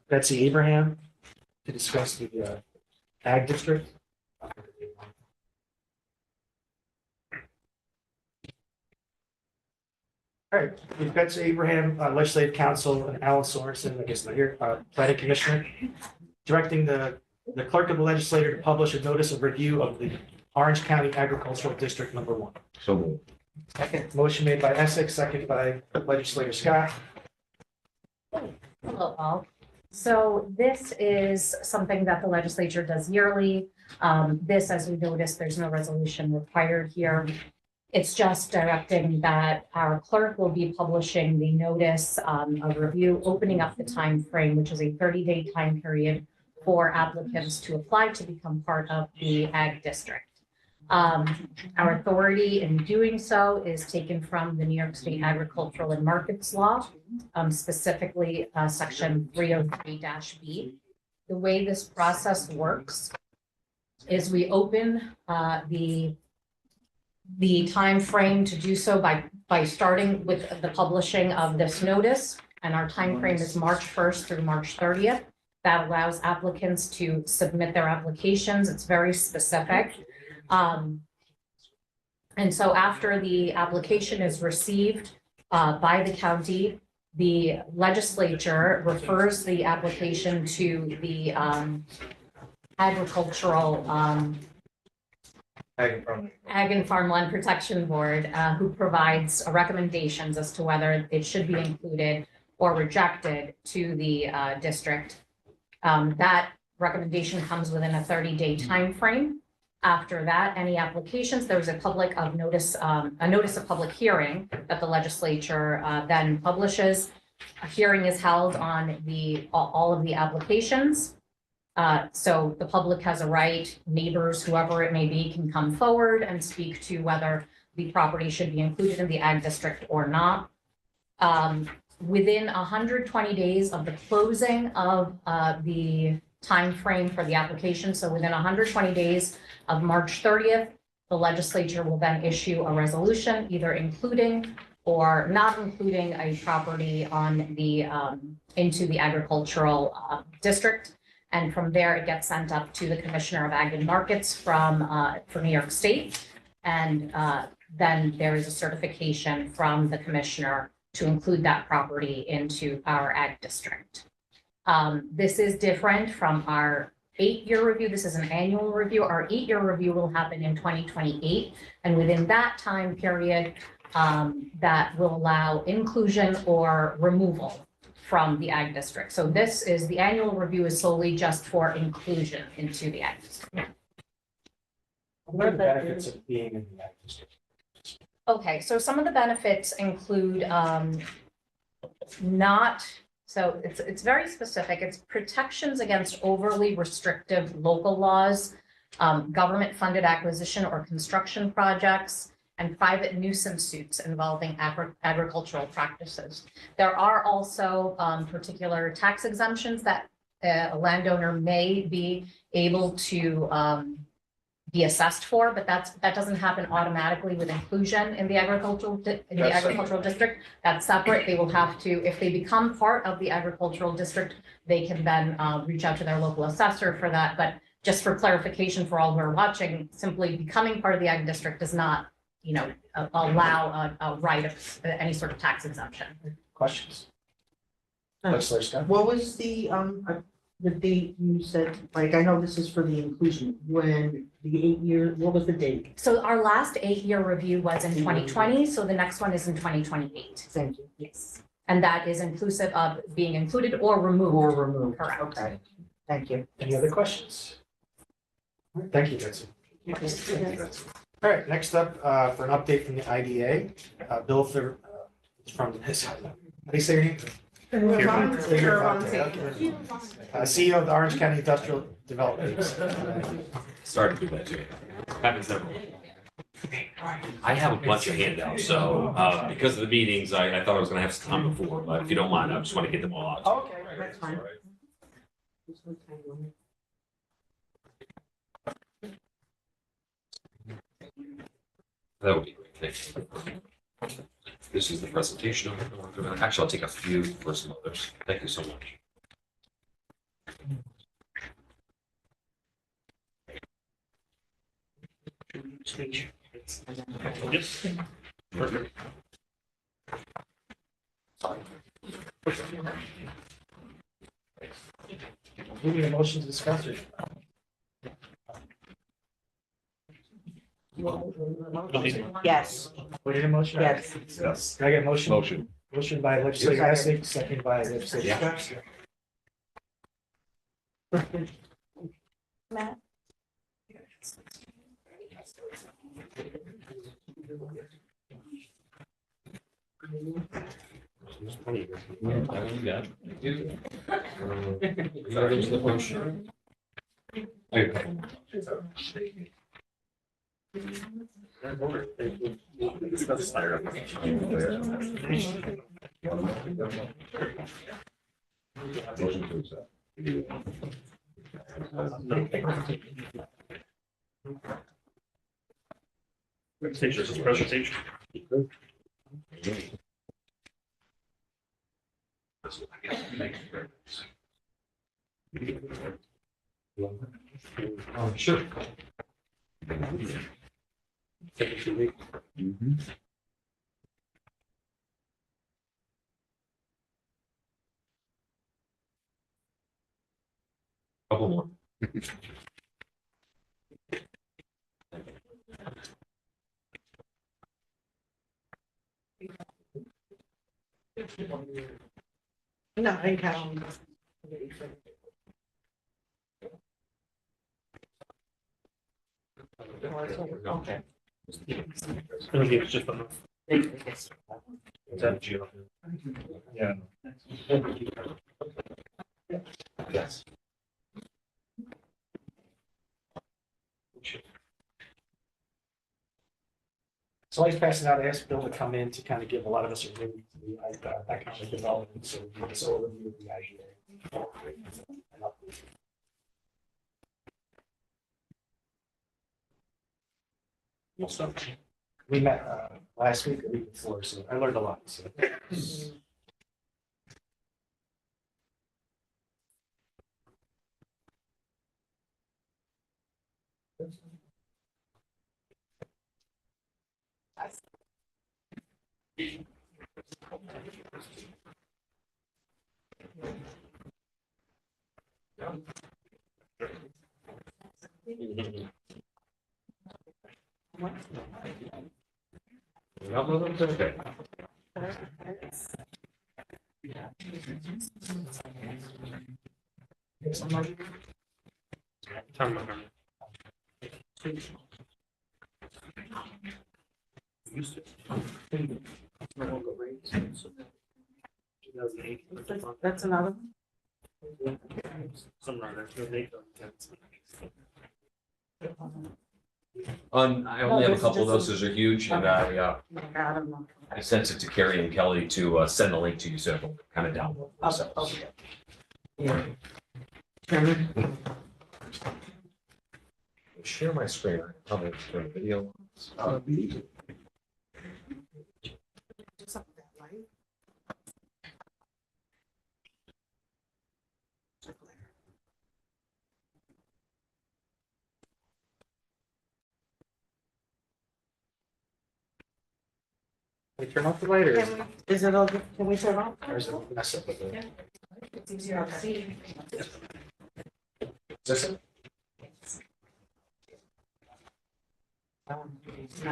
Betsy Abraham to discuss the ag district. All right, we've got Abraham, Legislative Counsel, and Alan Sorensen, I guess not here, Planning Commissioner, directing the clerk of the legislature to publish a notice of review of the Orange County Agricultural District Number 1. So moved. Second. Motion made by Essex, second by Legislator Scott. Hello, all. So this is something that the legislature does yearly. This, as we noticed, there's no resolution required here. It's just directing that our clerk will be publishing the notice of review, opening up the time frame, which is a 30-day time period for applicants to apply to become part of the ag district. Our authority in doing so is taken from the New York State Agricultural and Markets Law, specifically Section 303-B. The way this process works is we open the time frame to do so by starting with the publishing of this notice, and our time frame is March 1st through March 30th. That allows applicants to submit their applications. It's very specific. And so after the application is received by the county, the legislature refers the application to the agricultural Ag and Farmland Protection Board, who provides recommendations as to whether it should be included or rejected to the district. That recommendation comes within a 30-day time frame. After that, any applications, there was a notice of public hearing that the legislature then publishes. A hearing is held on all of the applications. So the public has a right, neighbors, whoever it may be, can come forward and speak to whether the property should be included in the ag district or not. Within 120 days of the closing of the time frame for the application, so within 120 days of March 30th, the legislature will then issue a resolution, either including or not including a property on the into the agricultural district. And from there, it gets sent up to the Commissioner of Ag and Markets for New York State. And then there is a certification from the commissioner to include that property into our ag district. This is different from our 8-year review. This is an annual review. Our 8-year review will happen in 2028. And within that time period, that will allow inclusion or removal from the ag district. So this is, the annual review is solely just for inclusion into the ag district. What are the benefits of being in the ag district? Okay, so some of the benefits include it's very specific. It's protections against overly restrictive local laws, government funded acquisition or construction projects, and private nuisance suits involving agricultural practices. There are also particular tax exemptions that a landowner may be able to be assessed for, but that doesn't happen automatically with inclusion in the agricultural district. That's separate. They will have to, if they become part of the agricultural district, they can then reach out to their local assessor for that. But just for clarification for all who are watching, simply becoming part of the ag district does not, allow a right of any sort of tax exemption. Questions? Legislator Scott? What was the date you said, like, I know this is for the inclusion, when the 8 year, what was the date? So our last 8-year review was in 2020, so the next one is in 2028. Thank you. Yes. And that is inclusive of being included or removed. Or removed. Correct. Okay, thank you. Any other questions? Thank you, Betsy. All right, next up, for an update from the IDA, Bill from his, how do you say your name? CEO of the Orange County Industrial Development. Started to do that too. Happens every. I have a bunch of handouts, so because of the meetings, I thought I was gonna have some time before, but if you don't mind, I just want to get them all out. Okay, that's fine. That would be great, thank you. This is the presentation. Actually, I'll take a few for some others. Thank you so much. Speech. Yes. Perfect. We need a motion to discuss it. Yes, We need a motion? yes. Yes. Can I get a motion? Motion. Motion by legislator Essex, second by legislator Scott. Matt? Motion to accept. Presentation. Sure. Mhm. Couple more. No, I can. Okay. It's just enough. Yeah. Yes. So I was passing out, I asked Bill to come in to kind of give a lot of us a review of the economic development, so give us an overview of the IGA. We met last week or week before, so I learned a lot, so. Okay. That's another one? I only have a couple of those. Those are huge, and I don't know. I sent it to Carrie and Kelly to send the link to you, so it'll kind of download. Okay, okay. Yeah. Chairman? Share my screen. I'll make a video. We turn off the light or is Can we- Is it all, can we turn off? or is it mess up with the? It's easier to see. Is this it?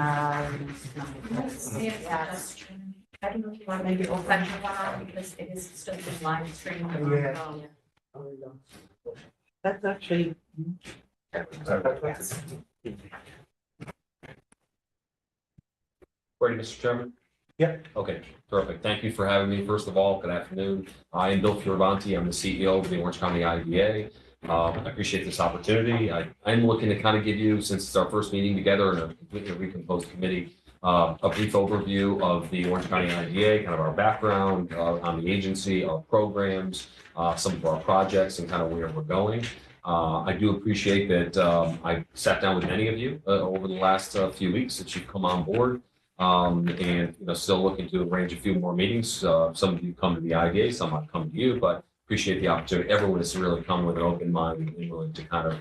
Yeah, I don't know if you want to maybe open the one because it is still in live stream. Yeah. Oh, there we go. That's actually, Yes. Ready, Mr. Chairman? Yep. Okay, perfect. Thank you for having me. First of all, good afternoon. I am Bill Fioravanti. I'm the CEO of the Orange County IDA. I appreciate this opportunity. I'm looking to kind of give you, since it's our first meeting together in a completely recomposed committee, a brief overview of the Orange County IDA, kind of our background on the agency, our programs, some of our projects, and kind of where we're going. I do appreciate that I sat down with many of you over the last few weeks that you've come on board. And still looking to arrange a few more meetings. Some of you come to the IDA, some might come to you, but appreciate the opportunity. Everyone has really come with an open mind and willing to kind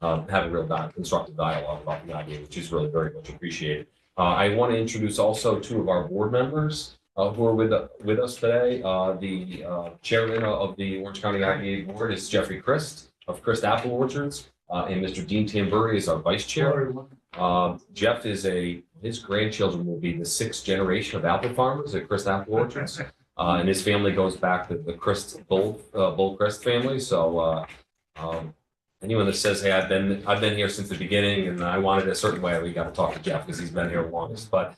have a real constructive dialogue about the idea, which is really very much appreciated. I want to introduce also two of our board members who are with us today. The chairman of the Orange County IDA Board is Jeffrey Christ of Christ Apple Orchards, and Mr. Dean Tamburri is our vice chair. Jeff is his grandchildren will be the sixth generation of apple farmers at Christ Apple Orchards. And his family goes back to the Christ Bull Christ family. So anyone that says, "Hey, I've been here since the beginning and I wanted it a certain way," we got to talk to Jeff because he's been here longest. But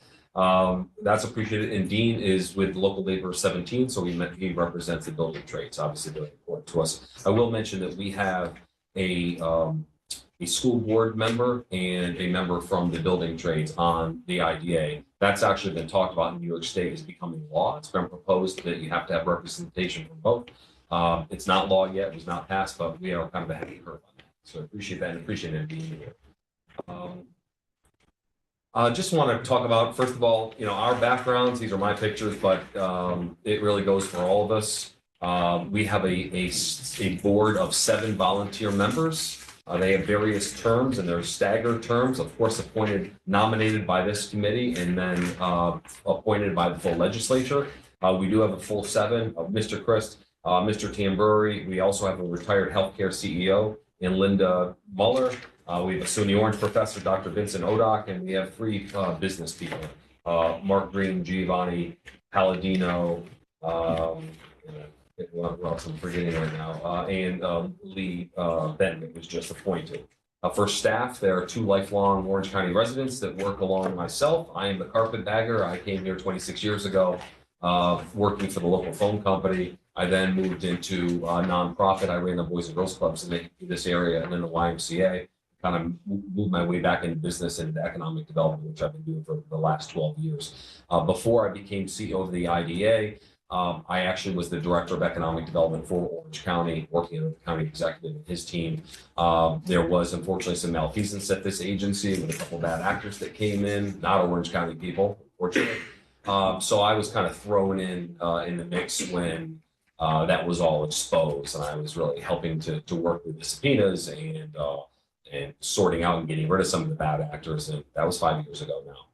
that's appreciated. And Dean is with Local Labor 17, so he represents the building trades, obviously very important to us. I will mention that we have a school board member and a member from the building trades on the IDA. That's actually been talked about in New York State as becoming law. It's been proposed that you have to have representation from both. It's not law yet, it was not passed, but we are kind of ahead of the curve on that. So I appreciate that and appreciate it being here. I just want to talk about, first of all, our backgrounds. These are my pictures, but it really goes for all of us. We have a board of 7 volunteer members. They have various terms and they're staggered terms, of course, nominated by this committee and then appointed by the full legislature. We do have a full 7 of Mr. Christ, Mr. Tamburri. We also have a retired healthcare CEO in Linda Muller. We have a SUNY Orange professor, Dr. Vincent Odock, and we have 3 business people, Mark Green, Giovanni Palladino, what else I'm forgetting right now, and Lee Benton was just appointed. For staff, there are 2 lifelong Orange County residents that work along myself. I am the carpetbagger. I came here 26 years ago, working for the local phone company. I then moved into a nonprofit. I ran the Boys and Girls Clubs in this area and then the YMCA. Kind of moved my way back into business and into economic development, which I've been doing for the last 12 years. Before I became CEO of the IDA, I actually was the director of economic development for Orange County, working with the county executive and his team. There was unfortunately some malfeasance at this agency with a couple of bad actors that came in, not Orange County people, unfortunately. So I was kind of thrown in the mix when that was all exposed, and I was really helping to work with the subpoenas and sorting out and getting rid of some of the bad actors. And that was 5 years ago now,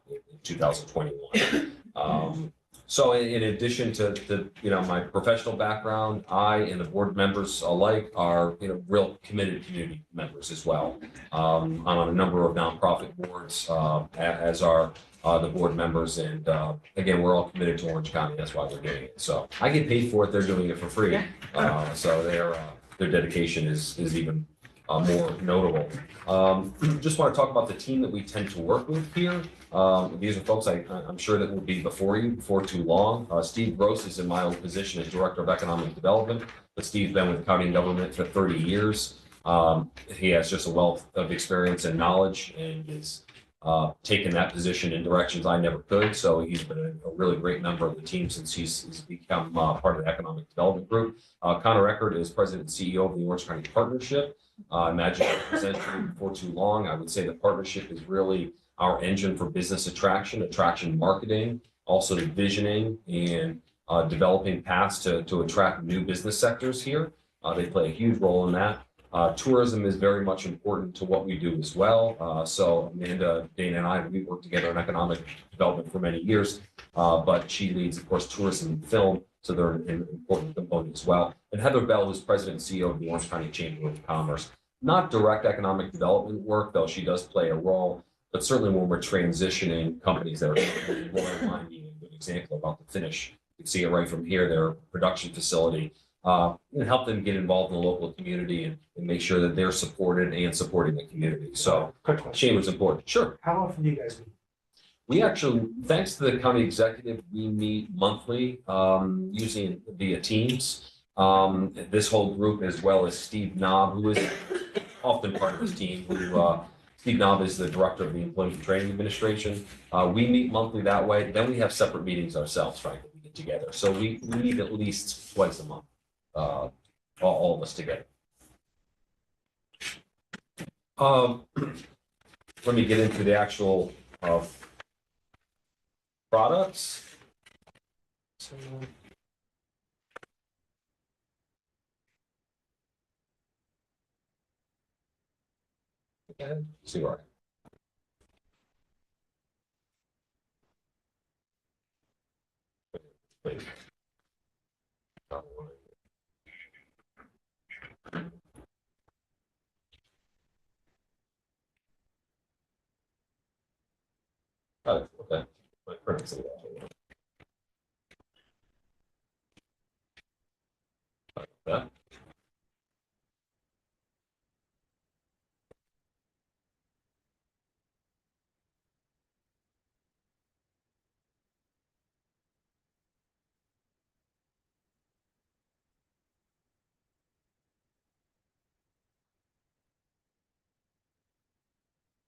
in 2021. So in addition to my professional background, I and the board members alike are real committed community members as well. I'm on a number of nonprofit boards, as are the board members, and again, we're all committed to Orange County. That's why we're doing it. So I get paid for it; they're doing it for free. So their dedication is even more notable. Just want to talk about the team that we tend to work with here. These are folks I'm sure that will be before you before too long. Steve Gross is in my old position as Director of Economic Development, but Steve's been with county government for 30 years. He has just a wealth of experience and knowledge and is taken that position in directions I never could. So he's been a really great member of the team since he's become part of the Economic Development Group. Connor Eckert is President and CEO of the Orange County Partnership. Imagine I present you for too long. I would say the partnership is really our engine for business attraction marketing, also the visioning and developing paths to attract new business sectors here. They play a huge role in that. Tourism is very much important to what we do as well. So Amanda, Dana, and I, we worked together in economic development for many years, but she leads, of course, tourism and film. So they're an important component as well. And Heather Bell, who's President and CEO of the Orange County Chamber of Commerce. Not direct economic development work, though she does play a role, but certainly when we're transitioning companies that are Royal Wine being a good example about the finish. You can see it right from here, their production facility, and help them get involved in the local community and make sure that they're supported and supporting the community. So Quick question. Chamber's important. Sure. How often do you guys meet? We actually, thanks to the county executive, we meet monthly, usually via Teams. This whole group, as well as Steve Knob, who is often part of his team, Steve Knob is the director of the Employment and Training Administration. We meet monthly that way. Then we have separate meetings ourselves, frankly, we get together. So we meet at least twice a month, all of us together. Let me get into the actual products. So, And see where I. Wait. Oh, okay. My printer's a little off. That.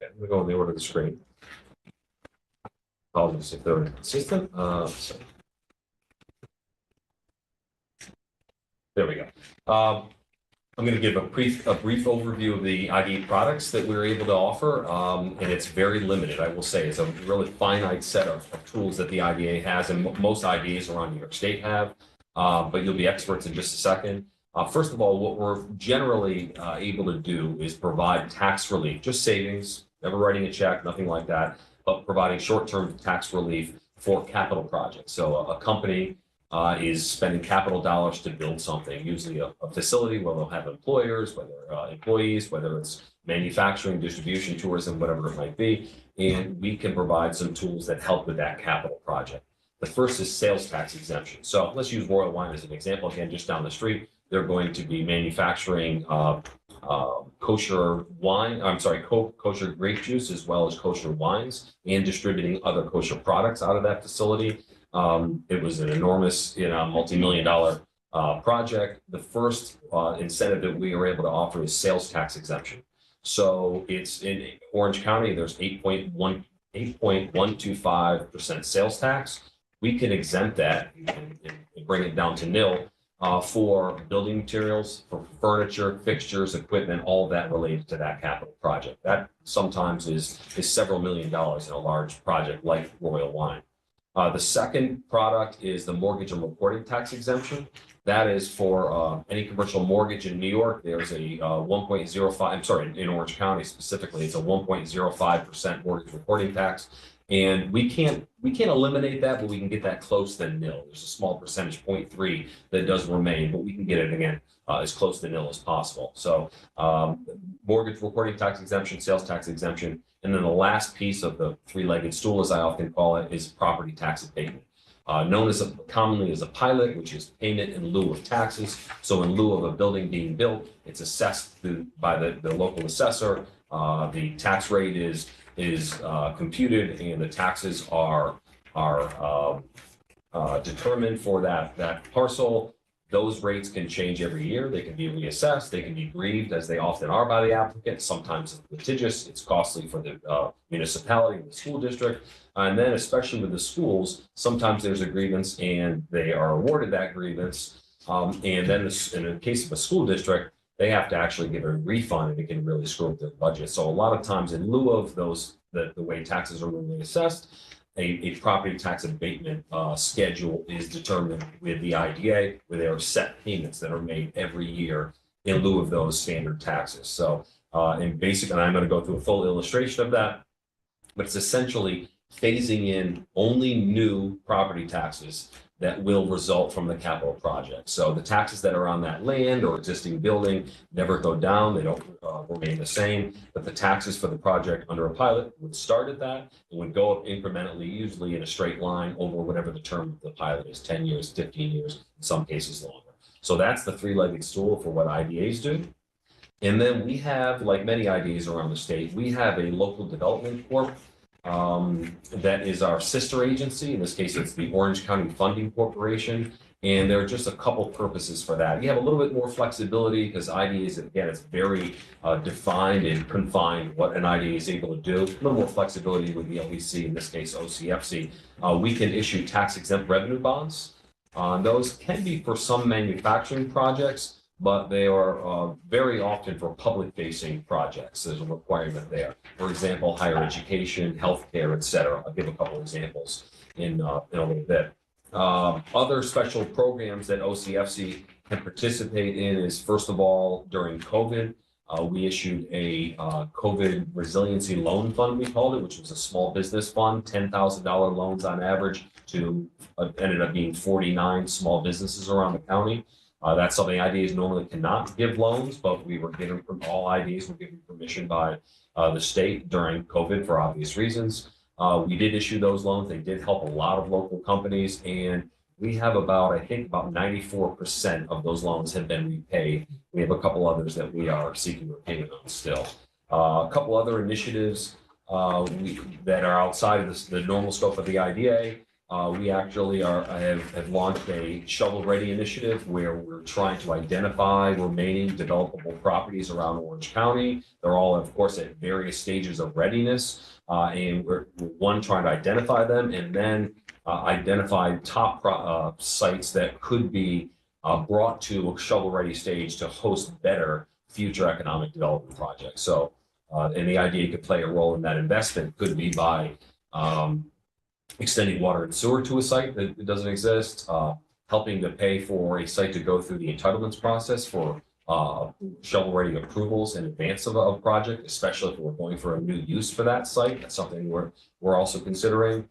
Okay, I'm gonna go in the order of the screen. Apologies if they're consistent. So. There we go. I'm going to give a brief overview of the IDA products that we're able to offer, and it's very limited. I will say it's a really finite set of tools that the IDA has, and most IDAs around New York State have. But you'll be experts in just a second. First of all, what we're generally able to do is provide tax relief, just savings, never writing a check, nothing like that, but providing short-term tax relief for capital projects. So a company is spending capital dollars to build something, usually a facility where they'll have employers, whether employees, whether it's manufacturing, distribution, tourism, whatever it might be. And we can provide some tools that help with that capital project. The first is sales tax exemption. So let's use Royal Wine as an example. Again, just down the street, they're going to be manufacturing kosher wine, kosher grape juice, as well as kosher wines, and distributing other kosher products out of that facility. It was an enormous, multi-million-dollar project. The first incentive that we were able to offer is sales tax exemption. So it's in Orange County, there's 8.125% sales tax. We can exempt that and bring it down to nil for building materials, for furniture, fixtures, equipment, all of that related to that capital project. That sometimes is several $1 million in a large project like Royal Wine. The second product is the mortgage and reporting tax exemption. That is for any commercial mortgage in New York. There's a 1.05, I'm sorry, in Orange County specifically, it's a 1.05% mortgage reporting tax. And we can't eliminate that, but we can get that close to nil. There's a small percentage, 0.3, that does remain, but we can get it again as close to nil as possible. So mortgage reporting tax exemption, sales tax exemption, and then the last piece of the three-legged stool, as I often call it, is property tax abatement. Known commonly as a pilot, which is payment in lieu of taxes. So in lieu of a building being built, it's assessed by the local assessor. The tax rate is computed, and the taxes are determined for that parcel. Those rates can change every year. They can be reassessed. They can be grieved, as they often are by the applicant. Sometimes it's litigious. It's costly for the municipality and the school district. And then, especially with the schools, sometimes there's a grievance and they are awarded that grievance. And then in the case of a school district, they have to actually give a refund, and it can really screw up their budget. So a lot of times, in lieu of the way taxes are really assessed, a property tax abatement schedule is determined with the IDA, where there are set payments that are made every year in lieu of those standard taxes. So and I'm going to go through a full illustration of that, but it's essentially phasing in only new property taxes that will result from the capital project. So the taxes that are on that land or existing building never go down. They don't remain the same, but the taxes for the project under a pilot would start at that and would go up incrementally, usually in a straight line over whatever the term of the pilot is, 10 years, 15 years, in some cases longer. So that's the three-legged stool for what IDAs do. And then we have, like many IDAs around the state, we have a local development corp that is our sister agency. In this case, it's the Orange County Funding Corporation. And there are just a couple purposes for that. You have a little bit more flexibility because IDAs, again, it's very defined and confined what an IDA is able to do. A little more flexibility with the LEC, in this case, OCFC. We can issue tax exempt revenue bonds. Those can be for some manufacturing projects, but they are very often for public-facing projects. There's a requirement there. For example, higher education, healthcare, et cetera. I'll give a couple examples in a little bit. Other special programs that OCFC can participate in is, first of all, during COVID, We issued a COVID resiliency loan fund, we called it, which was a small business fund, $10,000 loans on average to ended up being 49 small businesses around the county. That's something IDAs normally cannot give loans, but we were given from all IDAs were given permission by the state during COVID for obvious reasons. We did issue those loans. They did help a lot of local companies, and we have I think about 94% of those loans have been repaid. We have a couple others that we are seeking repayment on still. A couple other initiatives that are outside of the normal scope of the IDA. We actually have launched a shovel-ready initiative where we're trying to identify remaining developable properties around Orange County. They're all, of course, at various stages of readiness. And we're trying to identify them and then identify top sites that could be brought to a shovel-ready stage to host better future economic development projects. So, and the idea could play a role in that investment could be by extending water and sewer to a site that doesn't exist, helping to pay for a site to go through the entitlements process for shovel-ready approvals in advance of a project, especially if we're going for a new use for that site. That's something we're also considering.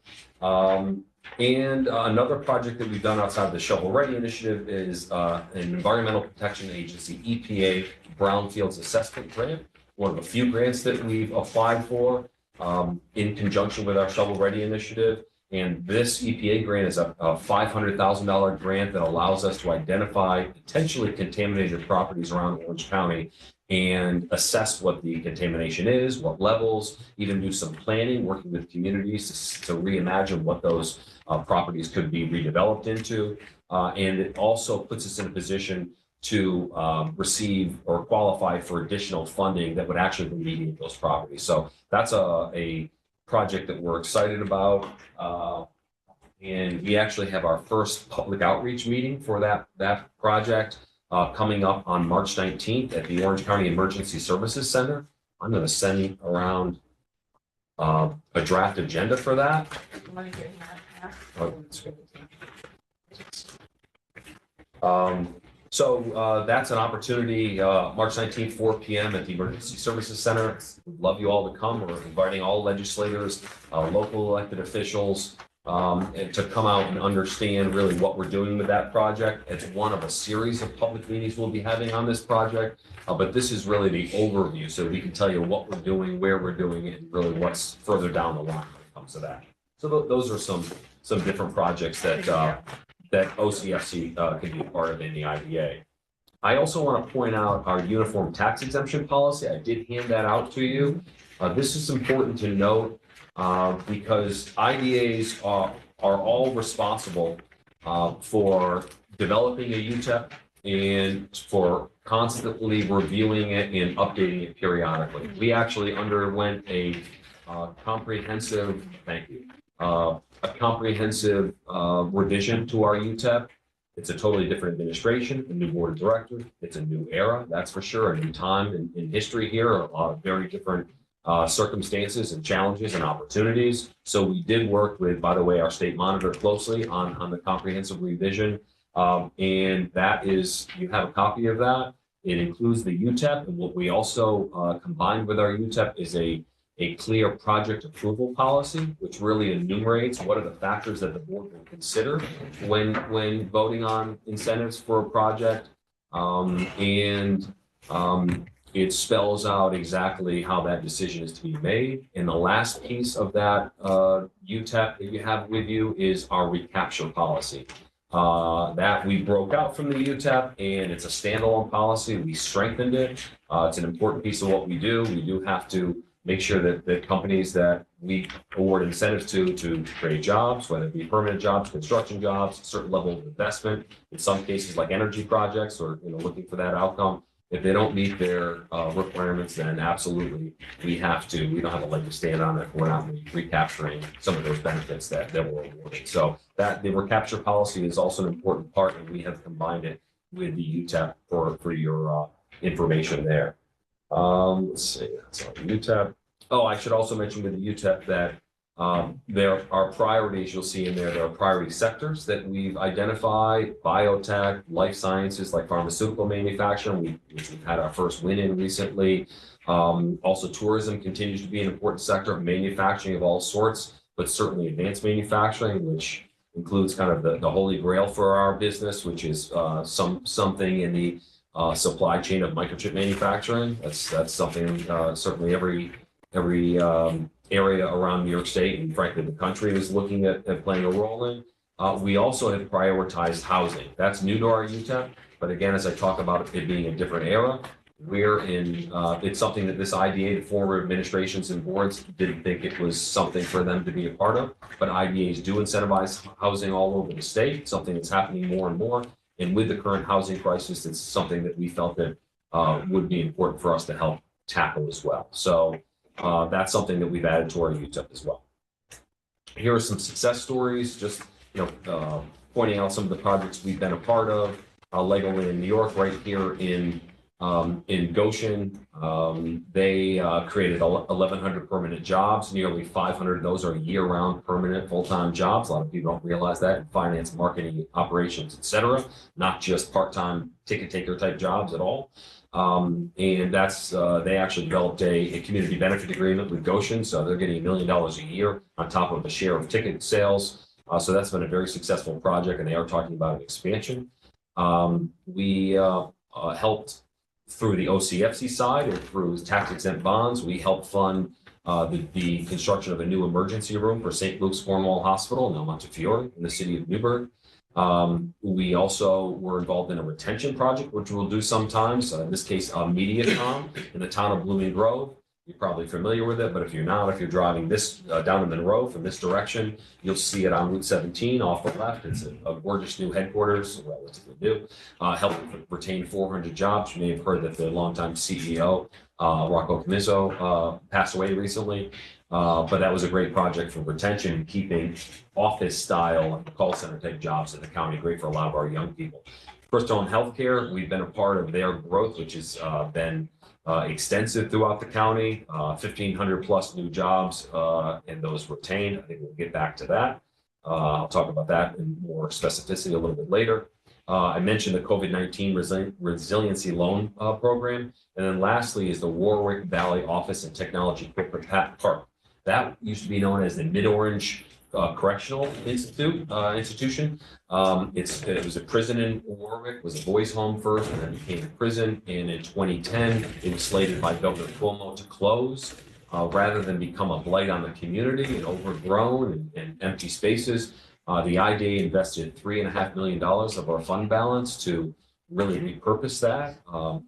And another project that we've done outside of the shovel-ready initiative is an Environmental Protection Agency EPA Brownfields Assessment Grant, one of a few grants that we've applied for in conjunction with our shovel-ready initiative. And this EPA grant is a $500,000 grant that allows us to identify potentially contaminated properties around Orange County and assess what the contamination is, what levels, even do some planning, working with communities to reimagine what those properties could be redeveloped into. And it also puts us in a position to receive or qualify for additional funding that would actually remediate those properties. So that's a project that we're excited about. And we actually have our first public outreach meeting for that project coming up on March 19th at the Orange County Emergency Services Center. I'm going to send around a draft agenda for that. So that's an opportunity, March 19th, 4 p.m. at the Emergency Services Center. We'd love you all to come. We're inviting all legislators, local elected officials, and to come out and understand really what we're doing with that project. It's one of a series of public meetings we'll be having on this project, but this is really the overview, so we can tell you what we're doing, where we're doing it, and really what's further down the line when it comes to that. So those are some different projects that OCFC can be part of in the IDA. I also want to point out our uniform tax exemption policy. I did hand that out to you. This is important to note because IDAs are all responsible for developing a UTEP and for constantly reviewing it and updating it periodically. We actually underwent a comprehensive, thank you, a comprehensive revision to our UTEP. It's a totally different administration, a new board of directors. It's a new era, that's for sure, a new time in history here, a lot of very different circumstances and challenges and opportunities. So we did work with, by the way, our state monitor closely on the comprehensive revision. And that is, you have a copy of that. It includes the UTEP, and what we also combined with our UTEP is a clear project approval policy, which really enumerates what are the factors that the board will consider when voting on incentives for a project. It spells out exactly how that decision is to be made. And the last piece of that UTEP that you have with you is our recapture policy. That we broke out from the UTEP, and it's a standalone policy. We strengthened it. It's an important piece of what we do. We do have to make sure that the companies that we award incentives to create jobs, whether it be permanent jobs, construction jobs, a certain level of investment, in some cases like energy projects or looking for that outcome. If they don't meet their requirements, then absolutely we don't have a leg to stand on if we're not recapturing some of those benefits that we're awarding. So that the recapture policy is also an important part, and we have combined it with the UTEP for your information there. Let's see, that's on UTEP. Oh, I should also mention with the UTEP that There are priorities you'll see in there. There are priority sectors that we've identified: biotech, life sciences, like pharmaceutical manufacturing, which we've had our first win in recently. Also, tourism continues to be an important sector of manufacturing of all sorts, but certainly advanced manufacturing, which includes kind of the holy grail for our business, which is something in the supply chain of microchip manufacturing. That's something certainly every area around New York State and frankly the country is looking at playing a role in. We also have prioritized housing. That's new to our UTEP, but again, as I talk about it being a different era, it's something that this IDA, the former administrations and boards, didn't think it was something for them to be a part of, but IDAs do incentivize housing all over the state, something that's happening more and more. And with the current housing crisis, it's something that we felt that would be important for us to help tackle as well. So that's something that we've added to our UTEP as well. Here are some success stories, just pointing out some of the projects we've been a part of. Legoland in New York, right here in Goshen, they created 1,100 permanent jobs. Nearly 500 of those are year-round permanent full-time jobs. A lot of people don't realize that in finance, marketing, operations, et cetera, not just part-time ticket taker type jobs at all. And that's they actually developed a community benefit agreement with Goshen, so they're getting $1 million a year on top of a share of ticket sales. So that's been a very successful project, and they are talking about an expansion. We helped through the OCFC side or through tax-exempt bonds. We helped fund the construction of a new emergency room for St. Luke's Cornwall Hospital in El Montefiore in the city of Newburgh. We also were involved in a retention project, which we'll do sometimes. In this case, Mediacom in the town of Blooming Grove. You're probably familiar with it, but if you're not, if you're driving this down in Monroe from this direction, you'll see it on Route 17 off the left. It's a gorgeous new headquarters, relatively new, helping retain 400 jobs. You may have heard that the longtime CEO, Rocco Camizzo, passed away recently, but that was a great project for retention and keeping office style call center type jobs in the county, great for a lot of our young people. First Home Healthcare, we've been a part of their growth, which has been extensive throughout the county, 1,500 plus new jobs, and those retained. I think we'll get back to that. I'll talk about that in more specificity a little bit later. I mentioned the COVID-19 resiliency loan program. And then lastly is the Warwick Valley Office and Technology Corporate Park. That used to be known as the Mid-Orange Correctional Institution. It was a prison in Warwick, was a boys' home first, and then became a prison. And in 2010, it was slated by Governor Cuomo to close rather than become a blight on the community and overgrown and empty spaces. The IDA invested $3.5 million of our fund balance to really repurpose that.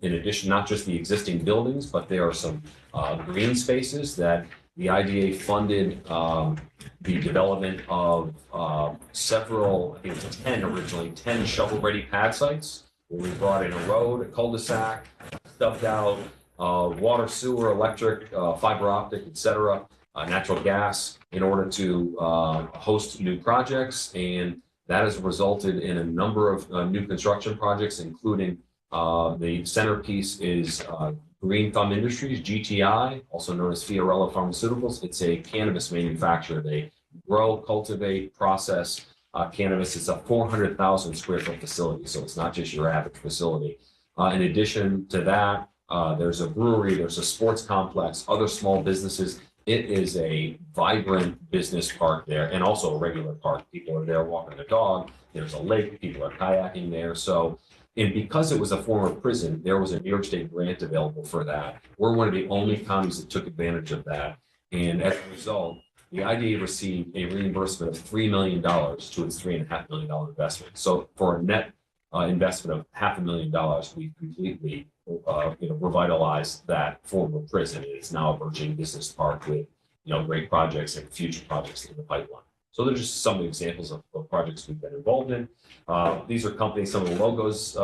In addition, not just the existing buildings, but there are some green spaces that the IDA funded the development of several, I think it was 10 originally, 10 shovel-ready pad sites, where we brought in a road, a cul-de-sac, stuffed out water, sewer, electric, fiber optic, et cetera, natural gas, in order to host new projects. And that has resulted in a number of new construction projects, including the centerpiece is Green Thumb Industries, GTI, also known as Fiorella Pharmaceuticals. It's a cannabis manufacturer. They grow, cultivate, process cannabis. It's a 400,000 square foot facility, so it's not just your average facility. In addition to that, there's a brewery, there's a sports complex, other small businesses. It is a vibrant business park there, and also a regular park. People are there walking their dog. There's a lake. People are kayaking there. So, and because it was a former prison, there was a New York State grant available for that. We're one of the only counties that took advantage of that. And as a result, the IDA received a reimbursement of $3 million to its $3.5 million investment. So for a net investment of $500,000, we completely revitalized that former prison. It's now a burgeoning business park with great projects and future projects in the pipeline. So they're just some examples of projects we've been involved in. These are companies, some of the logos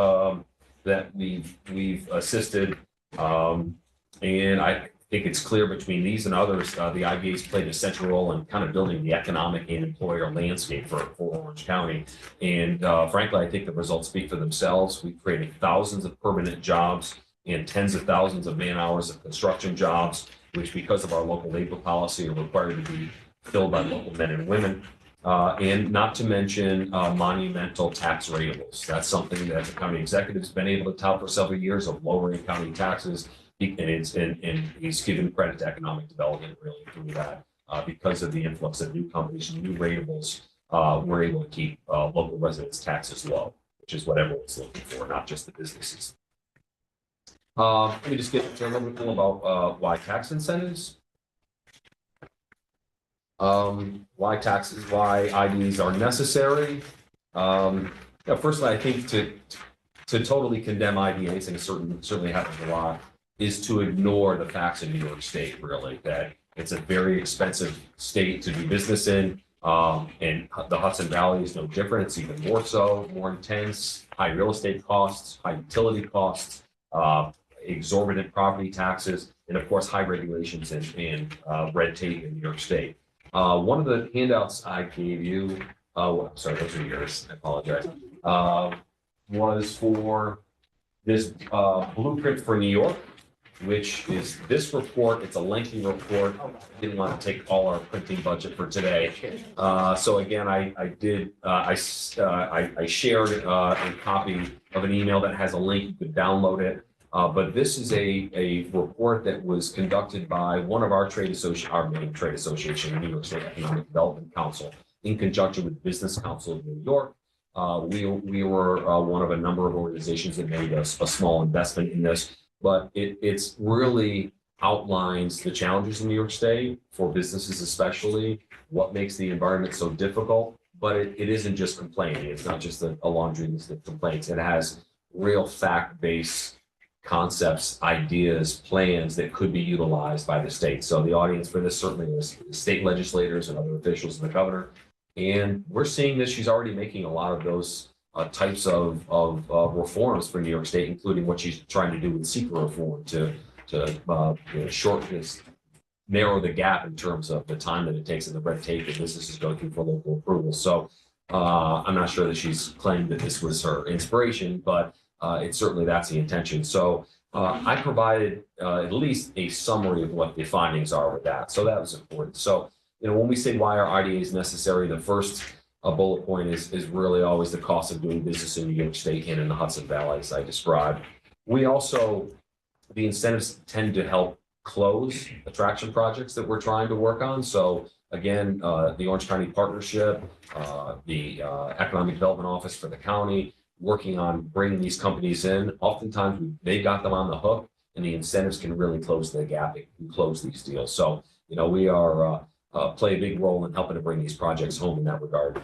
that we've assisted, and I think it's clear between these and others, the IDA's played an essential role in kind of building the economic and employer landscape for Orange County. And frankly, I think the results speak for themselves. We've created thousands of permanent jobs and tens of thousands of man hours of construction jobs, which because of our local labor policy are required to be filled by local men and women. And not to mention monumental tax raises. That's something that the county executive's been able to tout for several years of lowering county taxes. And he's given credit to economic development really through that because of the influx of new companies, new rateables. We're able to keep local residents' taxes low, which is what everyone's looking for, not just the businesses. Let me just get into a little bit more about why tax incentives. Why taxes, why IDs are necessary. Firstly, I think to totally condemn IDAs, and it certainly happens a lot, is to ignore the facts in New York State, really, that it's a very expensive state to do business in. And the Hudson Valley is no different. It's even more so, more intense, high real estate costs, high utility costs, exorbitant property taxes, and of course, high regulations and red tape in New York State. One of the handouts I gave you, sorry, those are yours, I apologize, was for this blueprint for New York, which is this report. It's a lengthy report. I didn't want to take all our printing budget for today. So again, I shared a copy of an email that has a link. You could download it. But this is a report that was conducted by one of our main trade association, the New York State Economic Development Council, in conjunction with Business Council of New York. We were one of a number of organizations that made a small investment in this, but it's really outlines the challenges in New York State for businesses, especially what makes the environment so difficult. But it isn't just complaining. It's not just a laundry list of complaints. It has real fact-based concepts, ideas, plans that could be utilized by the state. So the audience for this certainly is state legislators and other officials and the governor. And we're seeing that she's already making a lot of those types of reforms for New York State, including what she's trying to do with SECRA reform to shorten this, narrow the gap in terms of the time that it takes and the red tape that businesses go through for local approval. So I'm not sure that she's claimed that this was her inspiration, but it's certainly that's the intention. So I provided at least a summary of what the findings are with that. So that was important. So, when we say why are IDAs necessary, the first bullet point is really always the cost of doing business in New York State and in the Hudson Valley, as I described. We also, the incentives tend to help close attraction projects that we're trying to work on. So again, the Orange County Partnership, the Economic Development Office for the county, working on bringing these companies in. Oftentimes they got them on the hook, and the incentives can really close the gap and close these deals. So, we are play a big role in helping to bring these projects home in that regard.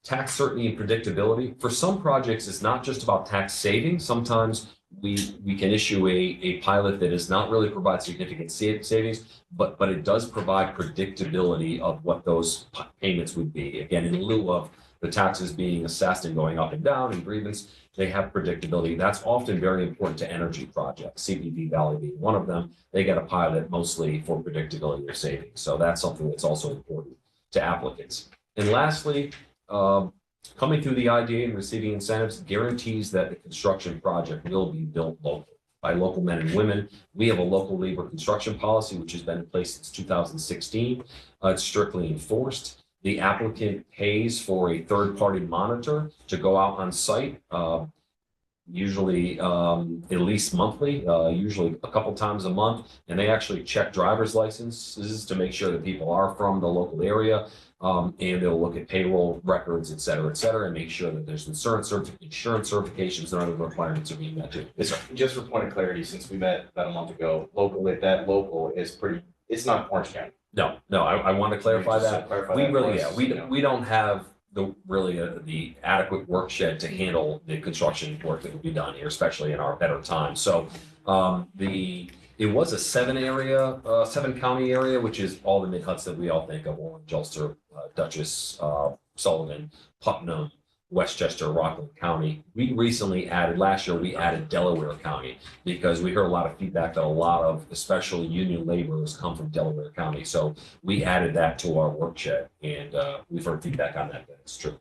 Tax certainty and predictability. For some projects, it's not just about tax savings. Sometimes we can issue a pilot that does not really provide significant savings, but it does provide predictability of what those payments would be. Again, in lieu of the taxes being assessed and going up and down and grievance, they have predictability. That's often very important to energy projects, CPV Valley being one of them. They get a pilot mostly for predictability of savings. So that's something that's also important to applicants. And lastly, coming through the IDA and receiving incentives guarantees that the construction project will be built locally by local men and women. We have a local labor construction policy, which has been in place since 2016. It's strictly enforced. The applicant pays for a third-party monitor to go out on site, usually at least monthly, usually a couple times a month, and they actually check driver's licenses to make sure that people are from the local area, and they'll look at payroll records, et cetera, and make sure that there's insurance certifications and other requirements are being met too. Yes, sir. Just for point of clarity, since we met about a month ago, local is it's not Orange County. No, I want to clarify that. We don't have the adequate work shed to handle the construction work that will be done here, especially in our better times. So it was a 7-county area, which is all the mid-Huds that we all think of: Orange, Ulster, Dutchess, Sullivan, Putnam, Westchester, Rockland County. We recently last year we added Delaware County because we heard a lot of feedback that a lot of especially union laborers come from Delaware County. So we added that to our work shed, and we've heard feedback on that it's true.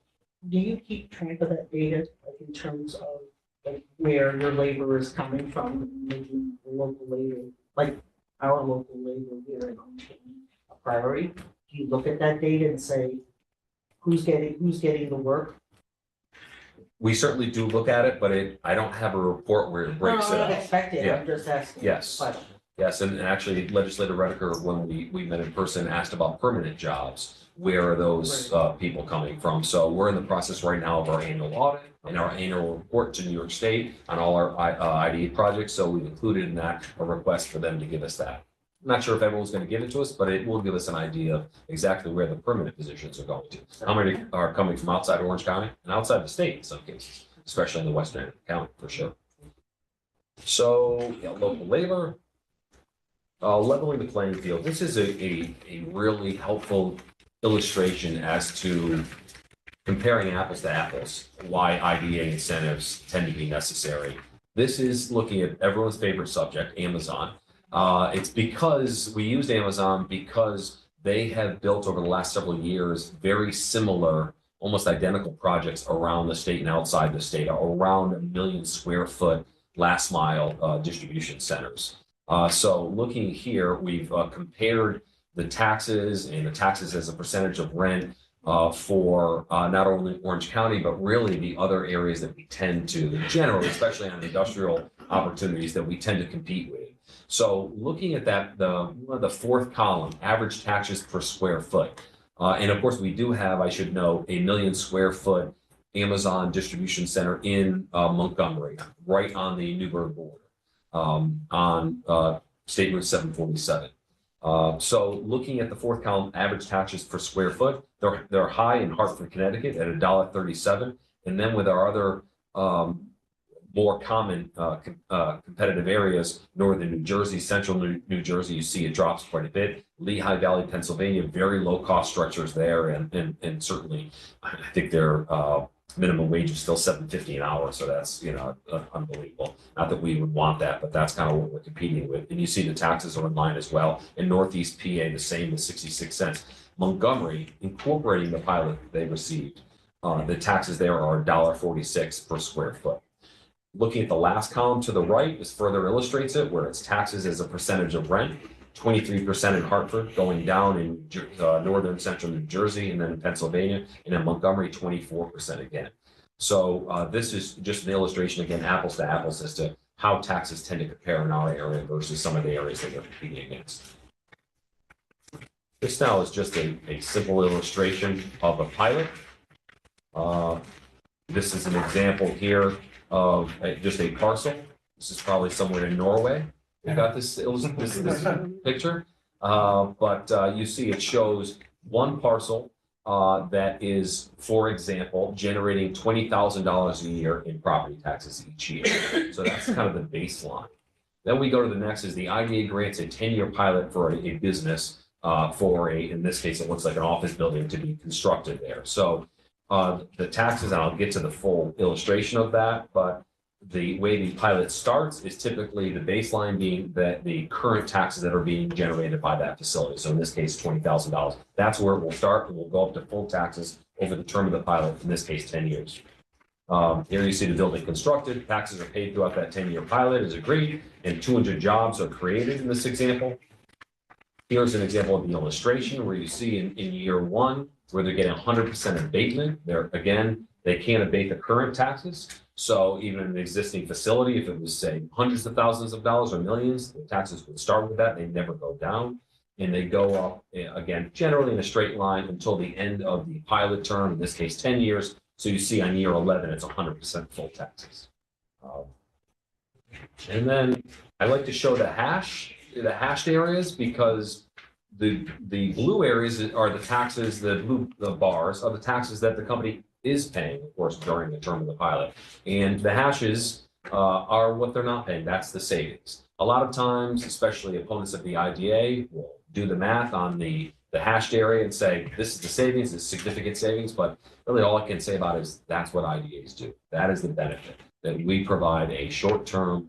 Do you keep track of that data, like in terms of like where your labor is coming from, making local labor, like our local labor here in Orange County a priority? do you look at that data and say, who's getting the work? We certainly do look at it, but I don't have a report where it breaks No, it I'm not out. expecting, Yeah. I'm just asking. Yes. Question. Yes, and actually Legislator Rediker, when we met in person, asked about permanent jobs. Where are those people coming from? So we're in the process right now of our annual audit and our annual report to New York State on all our IDA projects. So we've included in that a request for them to give us that. I'm not sure if everyone's going to give it to us, but it will give us an idea of exactly where the permanent positions are going to. How many are coming from outside Orange County and outside the state in some cases, especially in the Western County for sure. So, yeah, local labor. Leveling the playing field. This is a really helpful illustration as to comparing apples to apples, why IDA incentives tend to be necessary. This is looking at everyone's favorite subject, Amazon. It's because we used Amazon because they have built over the last several years very similar, almost identical projects around the state and outside the state, around 1 million square foot last mile distribution centers. So looking here, we've compared the taxes and the taxes as a percentage of rent for not only Orange County, but really the other areas that we tend to, generally, especially on industrial opportunities that we tend to compete with. So looking at that, the fourth column, average taxes per square foot. And of course, we do have, I should know, 1 million square foot Amazon distribution center in Montgomery, right on the Newburgh border. On State Route 747. So looking at the fourth column, average taxes per square foot, they're high in Hartford, Connecticut at $1.37. And then with our other more common competitive areas, northern New Jersey, central New Jersey, you see it drops quite a bit. Lehigh Valley, Pennsylvania, very low cost structures there. And certainly, I think they're minimum wage is still $7.50 an hour, so that's unbelievable. Not that we would want that, but that's kind of what we're competing with. And you see the taxes are in line as well. In Northeast PA, the same with 66 cents. Montgomery, incorporating the pilot they received, the taxes there are $1.46 per square foot. Looking at the last column to the right, this further illustrates it, where it's taxes as a percentage of rent. 23% in Hartford, going down in northern central New Jersey, and then in Pennsylvania, and in Montgomery, 24% again. So this is just an illustration, again, apples to apples, as to how taxes tend to compare in our area versus some of the areas that we're competing against. This now is just a simple illustration of a pilot. This is an example here of just a parcel. This is probably somewhere in Norway. We got this picture, but you see it shows one parcel that is, for example, generating $20,000 a year in property taxes each year. So that's kind of the baseline. Then we go to the next is the IDA grants a 10-year pilot for a business in this case, it looks like an office building to be constructed there. So the taxes, and I'll get to the full illustration of that, but the way the pilot starts is typically the baseline being that the current taxes that are being generated by that facility. So in this case, $20,000. That's where it will start, and we'll go up to full taxes over the term of the pilot, in this case, 10 years. Here you see the building constructed, taxes are paid throughout that 10-year pilot as agreed, and 200 jobs are created in this example. Here's an example of the illustration where you see in year one, where they're getting 100% abatement. Again, they can't abate the current taxes. So even an existing facility, if it was, say, hundreds of thousands of dollars or millions, the taxes would start with that. They never go down. And they go up, again, generally in a straight line until the end of the pilot term, in this case, 10 years. So you see on year 11, it's 100% full taxes. And then I like to show the hashed areas, because the blue areas are the taxes, the bars are the taxes that the company is paying, of course, during the term of the pilot. And the hashes are what they're not paying. That's the savings. A lot of times, especially opponents of the IDA will do the math on the hashed area and say, this is the savings, this is significant savings, but really all I can say about it is that's what IDAs do. That is the benefit, that we provide a short-term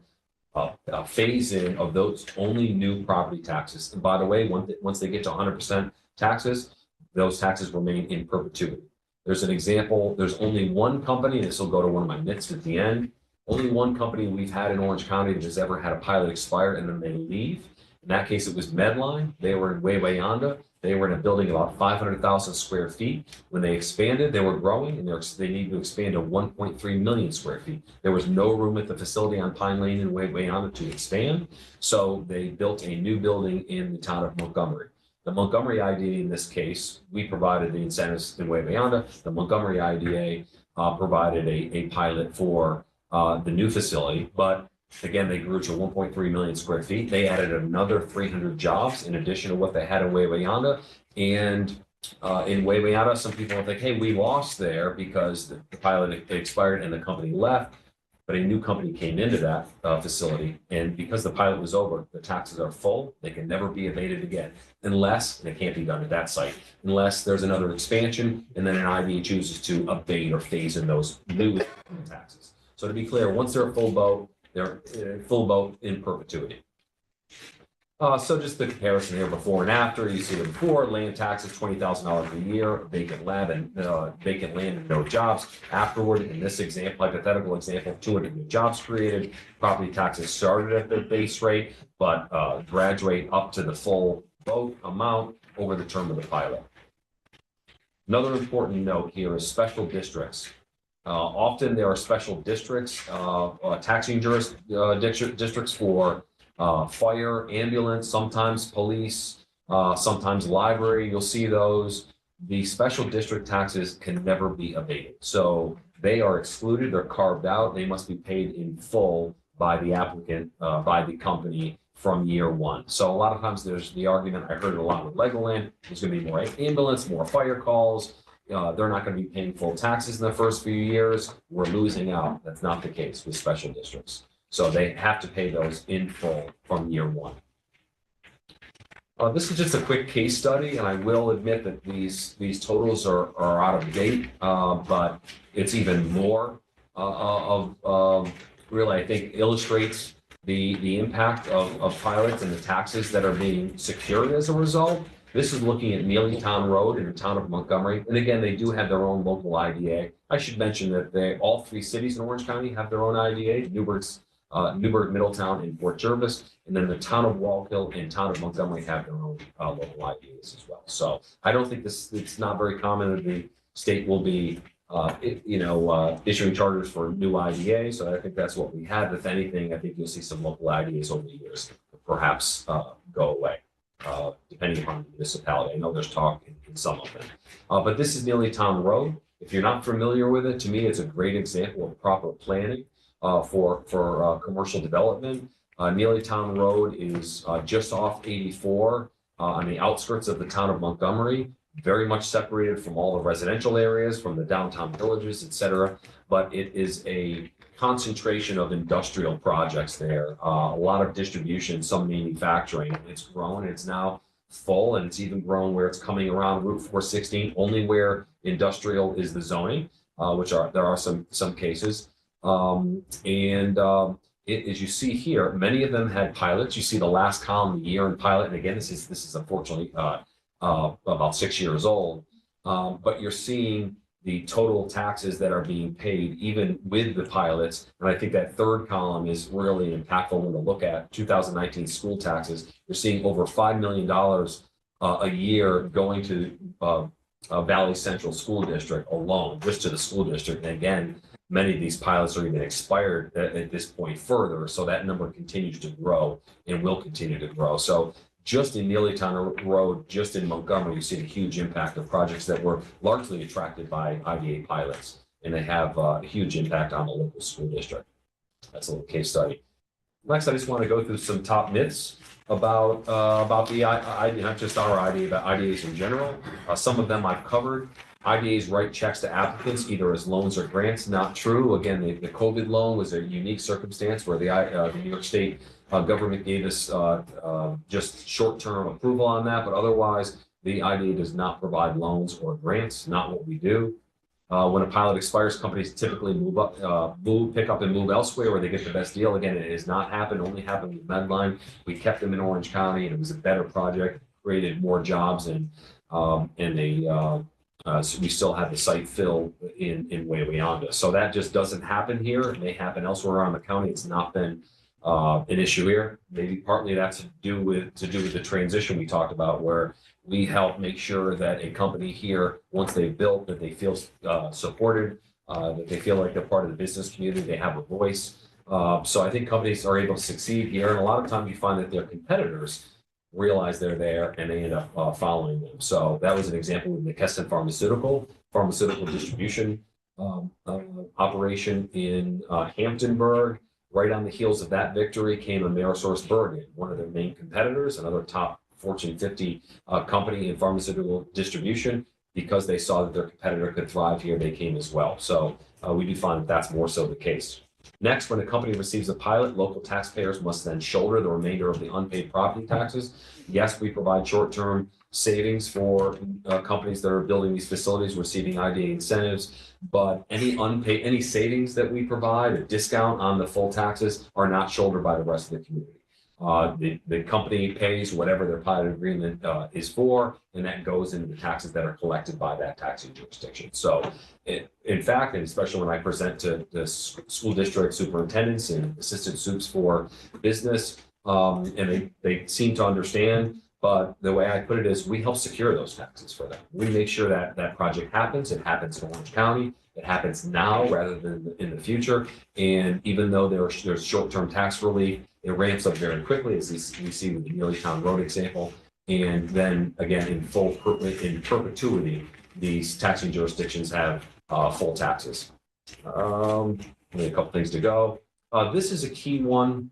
phase in of those only new property taxes. And by the way, once they get to 100% taxes, those taxes remain in perpetuity. There's an example, there's only one company, and this will go to one of my nits at the end, only one company we've had in Orange County that has ever had a pilot expire and then they leave. In that case, it was Medline. They were in Wayanda. They were in a building about 500,000 square feet. When they expanded, they were growing and they needed to expand to 1.3 million square feet. There was no room at the facility on Pine Lane in Wayanda to expand. So they built a new building in the town of Montgomery. The Montgomery IDA in this case, we provided the incentives in Wayanda. The Montgomery IDA provided a pilot for the new facility, but again, they grew to 1.3 million square feet. They added another 300 jobs in addition to what they had in Wayanda. And in Wayanda, some people will think, hey, we lost there because the pilot expired and the company left. But a new company came into that facility. And because the pilot was over, the taxes are full. They can never be abated again unless, and it can't be done at that site, unless there's another expansion and then an IDA chooses to abate or phase in those new taxes. So to be clear, once they're a full boat, they're full boat in perpetuity. So just the comparison here before and after, you see the before, land taxes, $20,000 a year, vacant land and no jobs. Afterward, in this example, hypothetical example, 200 new jobs created. Property taxes started at the base rate, but graduate up to the full boat amount over the term of the pilot. Another important note here is special districts. Often there are special districts, taxing districts for fire, ambulance, sometimes police, sometimes library. You'll see those. The special district taxes can never be abated. So they are excluded, they're carved out. They must be paid in full by the applicant, by the company from year one. So a lot of times there's the argument, I heard it a lot with Legoland, there's going to be more ambulance, more fire calls. They're not going to be paying full taxes in the first few years. We're losing out. That's not the case with special districts. So they have to pay those in full from year one. This is just a quick case study, and I will admit that these totals are out of date, but it's even more really, I think, illustrates the impact of pilots and the taxes that are being secured as a result. This is looking at Neelytown Road in the town of Montgomery. And again, they do have their own local IDA. I should mention that all three cities in Orange County have their own IDA, Newburgh, Middletown, and Fort Jervis. And then the town of Wallkill and town of Montgomery have their own local IDAs as well. So I don't think it's not very common that the state will be issuing charters for new IDAs. So I think that's what we have. If anything, I think you'll see some local IDAs over the years perhaps go away. Depending upon the municipality. I know there's talk in some of them. But this is Neelytown Road. If you're not familiar with it, to me, it's a great example of proper planning for commercial development. Neelytown Road is just off 84 on the outskirts of the town of Montgomery, very much separated from all the residential areas, from the downtown villages, et cetera. But it is a concentration of industrial projects there, a lot of distribution, some manufacturing. It's grown, it's now full, and it's even grown where it's coming around Route 416, only where industrial is the zoning, there are some cases. As you see here, many of them had pilots. You see the last column, the year in pilot, and again, this is unfortunately about 6 years old. But you're seeing the total taxes that are being paid, even with the pilots. And I think that third column is really impactful when to look at 2019 school taxes. You're seeing over $5 million a year going to Valley Central School District alone, just to the school district. And again, many of these pilots are even expired at this point further. So that number continues to grow and will continue to grow. So just in Neelytown Road, just in Montgomery, you see the huge impact of projects that were largely attracted by IDA pilots, and they have a huge impact on the local school district. That's a little case study. Next, I just want to go through some top myths about the IDA, not just our IDA, but IDAs in general. Some of them I've covered. IDAs write checks to applicants either as loans or grants. Not true. Again, the COVID loan was a unique circumstance where the New York State government gave us just short-term approval on that, but otherwise the IDA does not provide loans or grants, not what we do. When a pilot expires, companies typically pick up and move elsewhere where they get the best deal. Again, it has not happened, only happened with Medline. We kept them in Orange County and it was a better project, created more jobs, and so we still have the site filled in Wayanda. So that just doesn't happen here. It may happen elsewhere around the county. It's not been an issue here. Maybe partly that's to do with the transition we talked about, where we help make sure that a company here, once they've built, that they feel supported, that they feel like they're part of the business community, they have a voice. So I think companies are able to succeed here, and a lot of times you find that their competitors realize they're there and they end up following them. So that was an example with McKesson pharmaceutical distribution operation in Hamptonburg. Right on the heels of that victory came AmerisourceBergen, one of their main competitors, another top Fortune 50 company in pharmaceutical distribution. Because they saw that their competitor could thrive here, they came as well. So we do find that that's more so the case. Next, when a company receives a pilot, local taxpayers must then shoulder the remainder of the unpaid property taxes. Yes, we provide short-term savings for companies that are building these facilities, receiving IDA incentives, but any savings that we provide, a discount on the full taxes, are not shouldered by the rest of the community. The company pays whatever their pilot agreement is for, and that goes into the taxes that are collected by that taxing jurisdiction. So in fact, and especially when I present to the school district superintendents and assistant soups for business, and they seem to understand, but the way I put it is we help secure those taxes for them. We make sure that that project happens. It happens in Orange County. It happens now rather than in the future. And even though there's short-term tax relief, it ramps up very quickly, as we see with the Neelytown Road example. And then again, in perpetuity, these taxing jurisdictions have full taxes. Only a couple things to go. This is a key one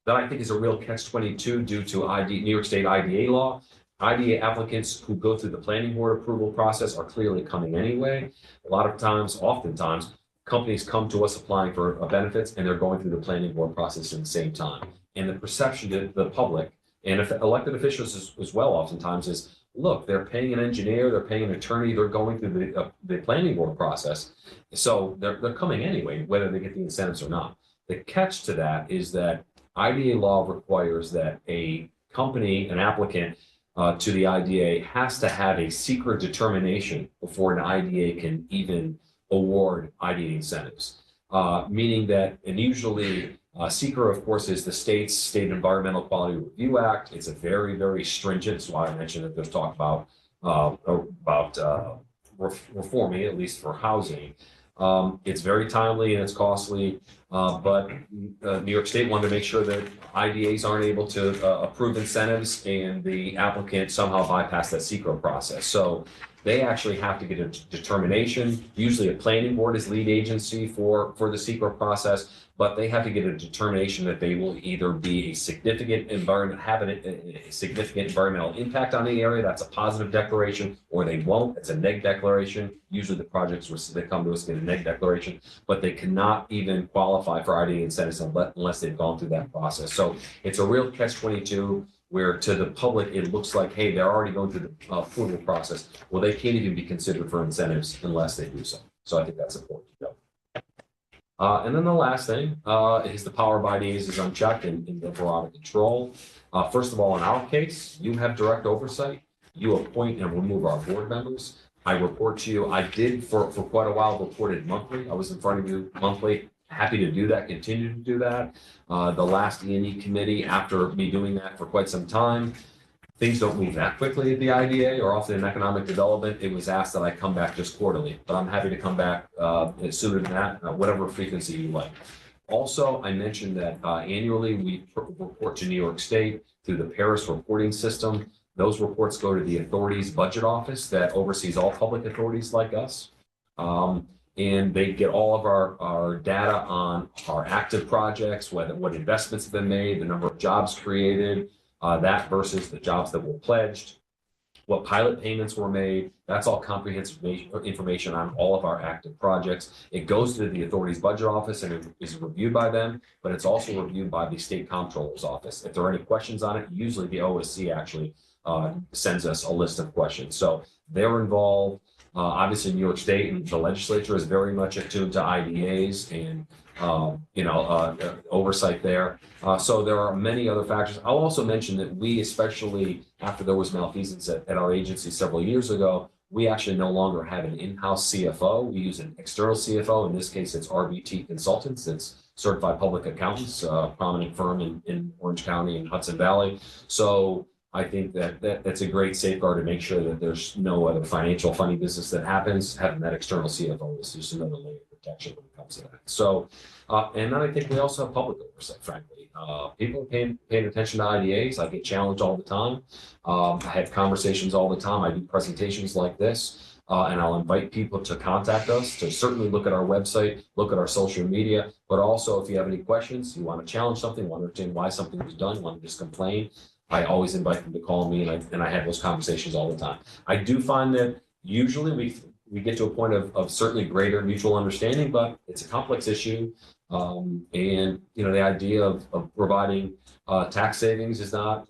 that I think is a real catch-22 due to New York State IDA law. IDA applicants who go through the planning board approval process are clearly coming anyway. A lot of times, oftentimes, companies come to us applying for benefits and they're going through the planning board process at the same time. And the perception to the public and if elected officials as well oftentimes is, look, they're paying an engineer, they're paying an attorney, they're going through the planning board process. So they're coming anyway, whether they get the incentives or not. The catch to that is that IDA law requires that a company, an applicant to the IDA has to have a secret determination before an IDA can even award IDA incentives. Meaning that, and usually SECR, of course, is the State Environmental Quality Review Act. It's a very, very stringent, that's why I mentioned that there's talk about reforming, at least for housing. It's very timely and it's costly, but New York State wanted to make sure that IDAs aren't able to approve incentives and the applicant somehow bypass that SECR process. So they actually have to get a determination. Usually a planning board is lead agency for the SECR process, but they have to get a determination that they will either be a significant significant environmental impact on the area. That's a positive declaration, or they won't. It's a neg declaration. Usually the projects that come to us get a neg declaration, but they cannot even qualify for IDA incentives unless they've gone through that process. So it's a real catch-22. Where to the public, it looks like, hey, they're already going through the approval process. Well, they can't even be considered for incentives unless they do so. So I think that's important to know. And then the last thing is the power of IDAs is unchecked and therefore out of control. First of all, in our case, you have direct oversight. You appoint and remove our board members. I report to you. I did for quite a while reported monthly. I was in front of you monthly. Happy to do that, continue to do that. The last E&E committee, after me doing that for quite some time, things don't move that quickly at the IDA or often in economic development. It was asked that I come back just quarterly, but I'm happy to come back sooner than that, whatever frequency you like. Also, I mentioned that annually we report to New York State through the Paris reporting system. Those reports go to the authority's budget office that oversees all public authorities like us. And they get all of our data on our active projects, what investments have been made, the number of jobs created, that versus the jobs that were pledged, what pilot payments were made. That's all comprehensive information on all of our active projects. It goes to the authority's budget office and it is reviewed by them, but it's also reviewed by the state comptroller's office. If there are any questions on it, usually the OSC actually sends us a list of questions. So they're involved. Obviously, New York State and the legislature is very much attuned to IDAs and oversight there. So there are many other factors. I'll also mention that we, especially after there was malfeasance at our agency several years ago, we actually no longer have an in-house CFO. We use an external CFO. In this case, it's RBT Consultants. It's certified public accountants, prominent firm in Orange County and Hudson Valley. So I think that's a great safeguard to make sure that there's no other financial funny business that happens. Having that external CFO is just another layer of protection when it comes to that. So, and then I think we also have public oversight, frankly. People are paying attention to IDAs. I get challenged all the time. I have conversations all the time. I do presentations like this, and I'll invite people to contact us, to certainly look at our website, look at our social media, but also if you have any questions, you want to challenge something, want to understand why something was done, want to just complain, I always invite them to call me, and I have those conversations all the time. I do find that usually we get to a point of certainly greater mutual understanding, but it's a complex issue. And the idea of providing tax savings is not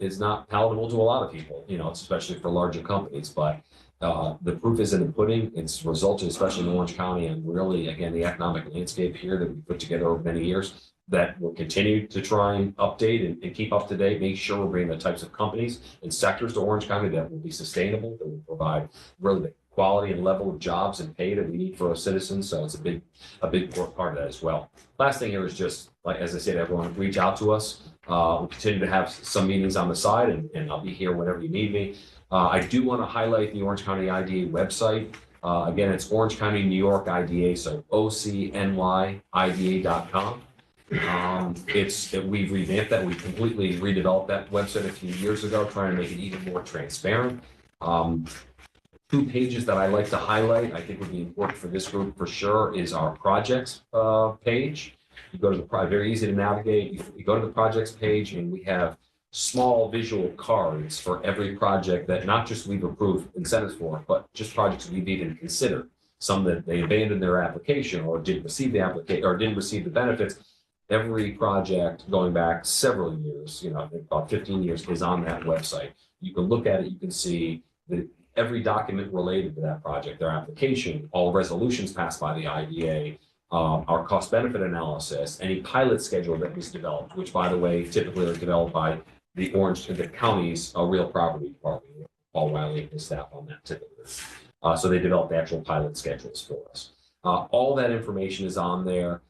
palatable to a lot of people, especially for larger companies. But the proof is in the pudding. It's resulted, especially in Orange County, and really, again, the economic landscape here that we put together over many years, that we'll continue to try and update and keep up to date, make sure we're bringing the types of companies and sectors to Orange County that will be sustainable, that will provide really the quality and level of jobs and pay that we need for our citizens. So it's a big part of that as well. Last thing here is just, like, as I said, everyone reach out to us. We'll continue to have some meetings on the side, and I'll be here whenever you need me. I do want to highlight the Orange County IDA website. Again, it's Orange County, New York IDA, so OCNYIDA.com. We've revamped that. We completely redeveloped that website a few years ago, trying to make it even more transparent. 2 pages that I like to highlight, I think would be important for this group for sure, is our projects page. You go to the very easy to navigate. You go to the projects page, and we have small visual cards for every project that not just we've approved incentives for, but just projects we've even considered. Some that they abandoned their application or didn't receive the application or didn't receive the benefits. Every project going back several years, I think about 15 years, is on that website. You can look at it. You can see that every document related to that project, their application, all resolutions passed by the IDA, our cost benefit analysis, any pilot schedule that was developed, which, by the way, typically are developed by the county's real property department, Paul Wiley and his staff on that typically. So they develop the actual pilot schedules for us. All that information is on there.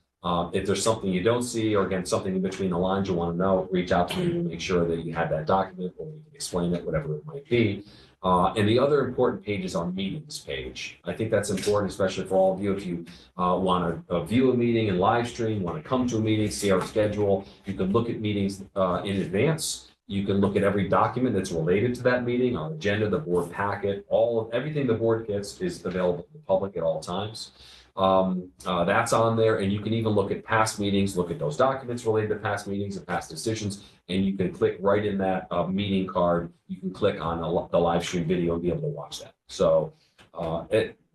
If there's something you don't see, or again, something in between the lines you want to know, reach out to me to make sure that you have that document, or we can explain it, whatever it might be. And the other important page is our meetings page. I think that's important, especially for all of you. If you want to view a meeting and live stream, want to come to a meeting, see our schedule, you can look at meetings in advance. You can look at every document that's related to that meeting, our agenda, the board packet, everything the board gets is available to the public at all times. That's on there, and you can even look at past meetings, look at those documents related to past meetings and past decisions, and you can click right in that meeting card. You can click on the live stream video and be able to watch that. So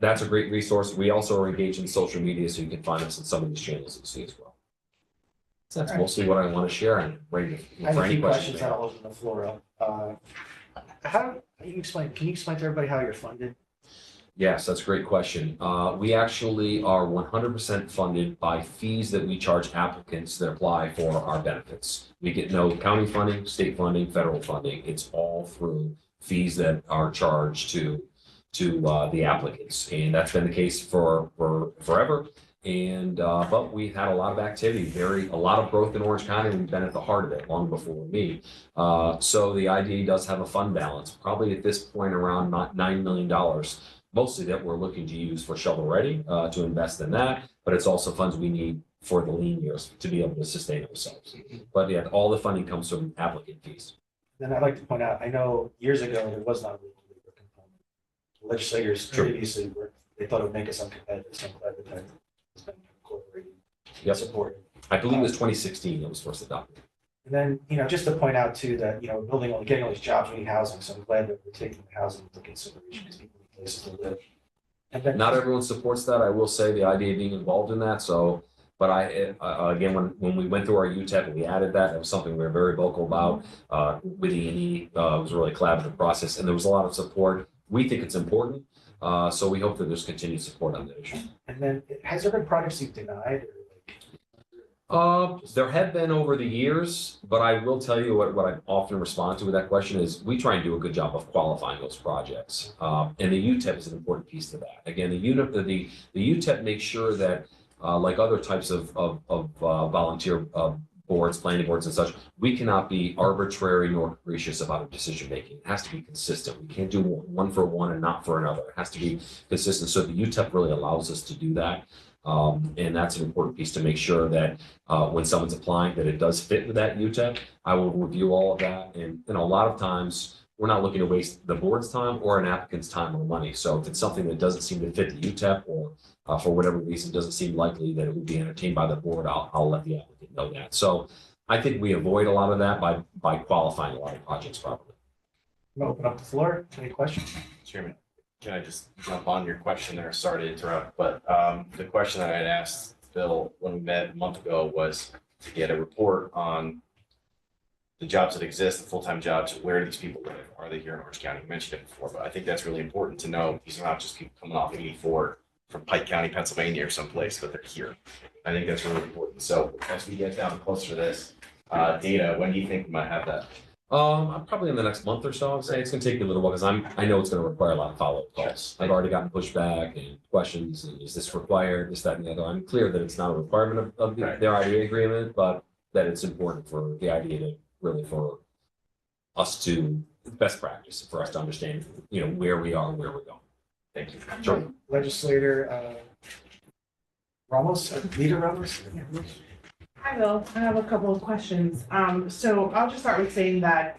that's a great resource. We also are engaged in social media, so you can find us in some of these channels you see as well. So that's mostly what I want to share. And ready I have for a any few questions. questions, and I'll open the floor up. Can you explain to everybody how you're funded? Yes, that's a great question. We actually are 100% funded by fees that we charge applicants that apply for our benefits. We get no county funding, state funding, federal funding. It's all through fees that are charged to the applicants, and that's been the case for forever. And but we've had a lot of activity, a lot of growth in Orange County. We've been at the heart of it long before me. So the IDA does have a fund balance, probably at this point around $9 million. Mostly that we're looking to use for shovel ready to invest in that, but it's also funds we need for the lean years to be able to sustain ourselves. But yeah, all the funding comes from applicant fees. Then I'd like to point out, I know years ago there was not a legal labor component. Legislators True. previously they thought it would make us uncompetitive, so I'm glad that has been incorporated and Yep. supported. I believe it was 2016 that was first adopted. And then, just to point out too, that, getting all these jobs, we need housing, so I'm glad that we're taking housing into consideration because people need places to live. And then, Not everyone supports that. I will say the idea of being involved in that. So, but again, when we went through our UTEP and we added that, it was something we were very vocal about. With E&E, it was a really collaborative process, and there was a lot of support. We think it's important, so we hope that there's continued support on that issue. and then has there been projects you've denied? There have been over the years, but I will tell you what I often respond to with that question is we try and do a good job of qualifying those projects. And the UTEP is an important piece to that. Again, the UTEP makes sure that like other types of volunteer boards, planning boards and such, we cannot be arbitrary nor capricious about our decision making. It has to be consistent. We can't do one for one and not for another. It has to be consistent. So the UTEP really allows us to do that. And that's an important piece to make sure that when someone's applying, that it does fit with that UTEP. I will review all of that. And a lot of times we're not looking to waste the board's time or an applicant's time or money. So if it's something that doesn't seem to fit the UTEP or for whatever reason doesn't seem likely that it would be entertained by the board, I'll let the applicant know that. So I think we avoid a lot of that by qualifying a lot of projects properly. I'm gonna open up the floor. Any questions? Chairman, can I just jump on your question there? Sorry to interrupt, but the question that I had asked Phil when we met a month ago was to get a report on the jobs that exist, the full-time jobs, where these people live. Are they here in Orange County? You mentioned it before, but I think that's really important to know. These are not just people coming off 84 from Pike County, Pennsylvania or someplace, but they're here. I think that's really important. So as we get down closer to this data, when do you think we might have that? Probably in the next month or so. I'd say it's gonna take me a little while because I know it's gonna require a lot of follow-up calls. I've already gotten pushback and questions, and is this required, this, that, and the other. I'm clear that it's not a requirement of their IDA agreement, but that it's important for the IDA to really for us to best practice for us to understand, where we are and where we're going. Thank you. Sure. Legislator Ramos, Leader Ramos? Hi, Bill. I have a couple of questions. So I'll just start with saying that,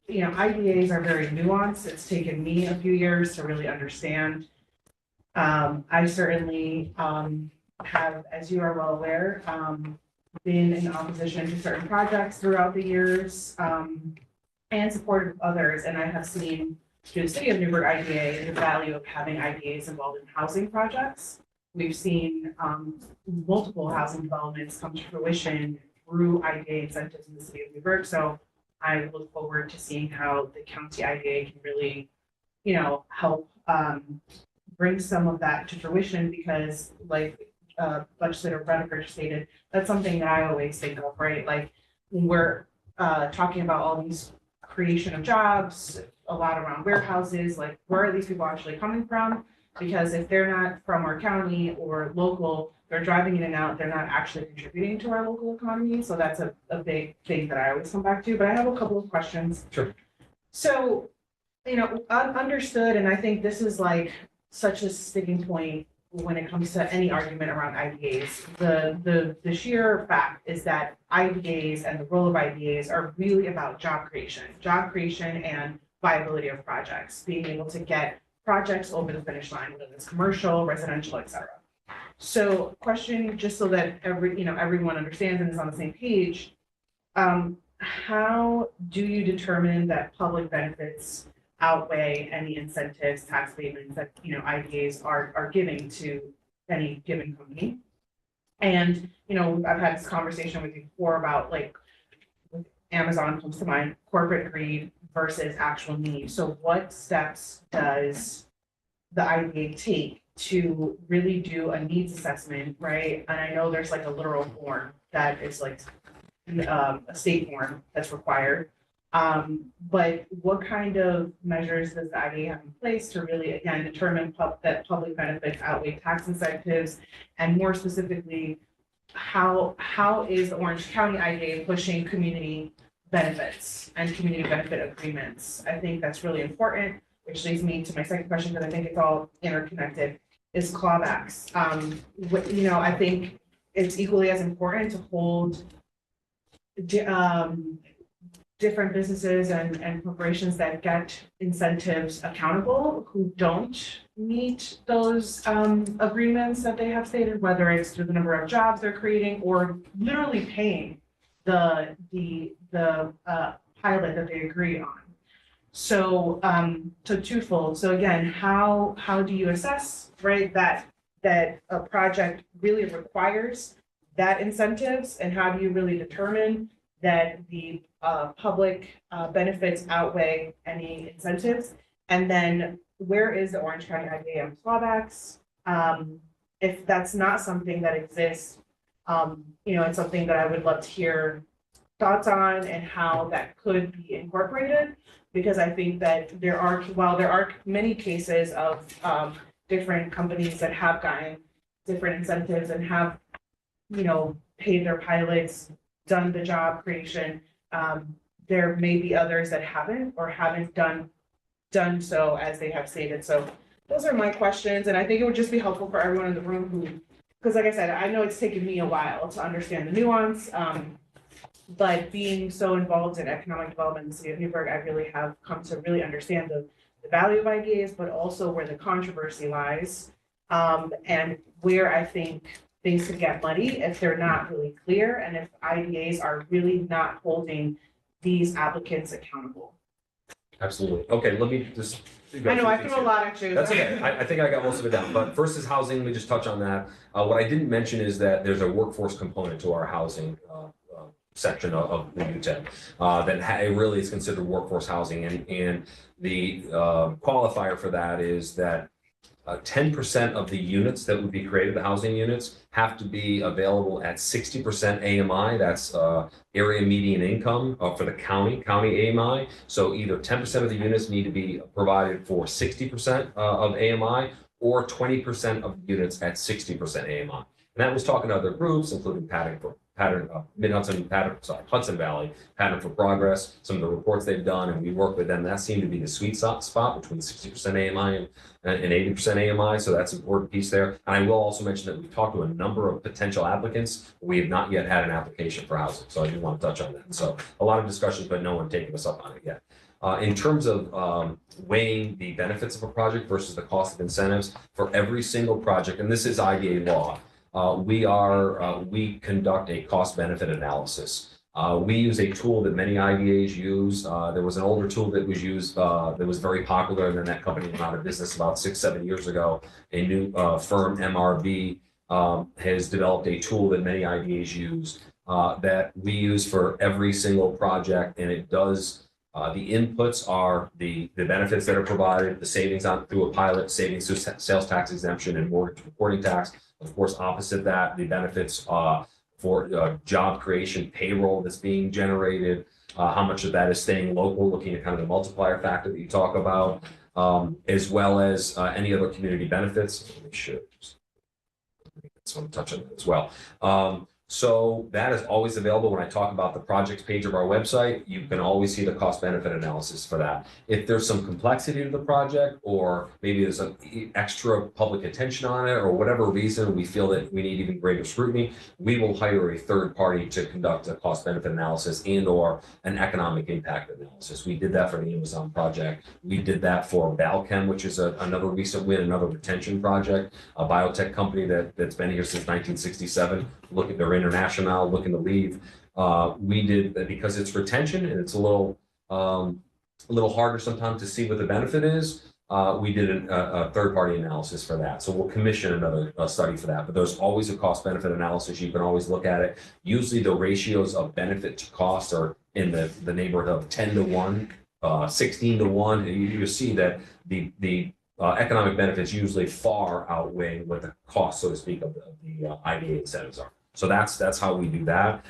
IDAs are very nuanced. It's taken me a few years to really understand. I certainly have, as you are well aware, been in opposition to certain projects throughout the years and supported others. And I have seen through the city of Newburgh IDA the value of having IDAs involved in housing projects. We've seen multiple housing developments come to fruition through IDA incentives in the city of Newburgh. So I look forward to seeing how the county IDA can really, help bring some of that to fruition because like Legislator Rediker stated, that's something that I always think of, right? Like when we're talking about all these creation of jobs, a lot around warehouses, like where are these people actually coming from? Because if they're not from our county or local, they're driving in and out, they're not actually contributing to our local economy. So that's a big thing that I always come back to, but I have a couple of questions. Sure. So, understood, and I think this is like such a sticking point when it comes to any argument around IDAs. The sheer fact is that IDAs and the role of IDAs are really about job creation and viability of projects, being able to get projects over the finish line, whether it's commercial, residential, et cetera. So question, just so that everyone understands and is on the same page, how do you determine that public benefits outweigh any incentives, tax payments that, IDAs are giving to any given company? And, I've had this conversation with you before about like, Amazon comes to mind, corporate greed versus actual need. So what steps does the IDA take to really do a needs assessment, right? And I know there's like a literal form that is like a state form that's required. But what kind of measures does the IDA have in place to really, again, determine that public benefits outweigh tax incentives? And more specifically, how is the Orange County IDA pushing community benefits and community benefit agreements? I think that's really important, which leads me to my second question, because I think it's all interconnected, is clawbacks. I think it's equally as important to hold different businesses and corporations that get incentives accountable who don't meet those agreements that they have stated, whether it's through the number of jobs they're creating or literally paying the pilot that they agree on. So twofold. So again, how do you assess, right, that a project really requires that incentives, and how do you really determine that the public benefits outweigh any incentives? And then where is the Orange County IDA on clawbacks? If that's not something that exists, it's something that I would love to hear thoughts on and how that could be incorporated, because I think that while there are many cases of different companies that have gotten different incentives and have paid their pilots, done the job creation. There may be others that haven't or haven't done so as they have stated. So those are my questions, and I think it would just be helpful for everyone in the room who, because like I said, I know it's taken me a while to understand the nuance. But being so involved in economic development in the city of Newburgh, I really have come to really understand the value of IDAs, but also where the controversy lies. And where I think things could get muddy if they're not really clear and if IDAs are really not holding these applicants accountable. Absolutely. Okay, let me just. I know, I threw a lot at you. That's okay. I think I got most of it down. But first is housing. Let me just touch on that. What I didn't mention is that there's a workforce component to our housing section of the UTEP that it really is considered workforce housing. And the qualifier for that is that 10% of the units that would be created, the housing units, have to be available at 60% AMI. That's area median income for the county AMI. So either 10% of the units need to be provided for 60% of AMI or 20% of the units at 60% AMI. And that was talking to other groups, including Hudson Valley, Pattern for Progress, some of the reports they've done, and we work with them. That seemed to be the sweet spot between 60% AMI and 80% AMI. So that's an important piece there. And I will also mention that we've talked to a number of potential applicants. We have not yet had an application for housing. So I do want to touch on that. So a lot of discussions, but no one taking us up on it yet. In terms of weighing the benefits of a project versus the cost of incentives for every single project, and this is IDA law, we conduct a cost benefit analysis. We use a tool that many IDAs use. There was an older tool that was used that was very popular, and then that company went out of business about 6-7 years ago. A new firm, MRB, has developed a tool that many IDAs use that we use for every single project, and it does. The inputs are the benefits that are provided, the savings through a pilot, savings through sales tax exemption and mortgage reporting tax. Of course, opposite that, the benefits for job creation, payroll that's being generated, how much of that is staying local, looking at kind of the multiplier factor that you talk about, as well as any other community benefits. Let me show I'm touching that as well. So that is always available when I talk about the projects page of our website. You can always see the cost benefit analysis for that. If there's some complexity to the project, or maybe there's an extra public attention on it, or whatever reason we feel that we need even greater scrutiny, we will hire a third party to conduct a cost benefit analysis and or an economic impact analysis. We did that for the Amazon project. We did that for Balchem, which is another recent win, another retention project, a biotech company that's been here since 1967. Look at their international, looking to leave. We did, because it's retention and it's a little harder sometimes to see what the benefit is. We did a third-party analysis for that. So we'll commission another study for that. But there's always a cost-benefit analysis. You can always look at it. Usually the ratios of benefit to cost are in the neighborhood of 10 to 1, 16 to 1. And you see that the economic benefits usually far outweigh what the cost, so to speak, of the IDA incentives are. So that's how we do that.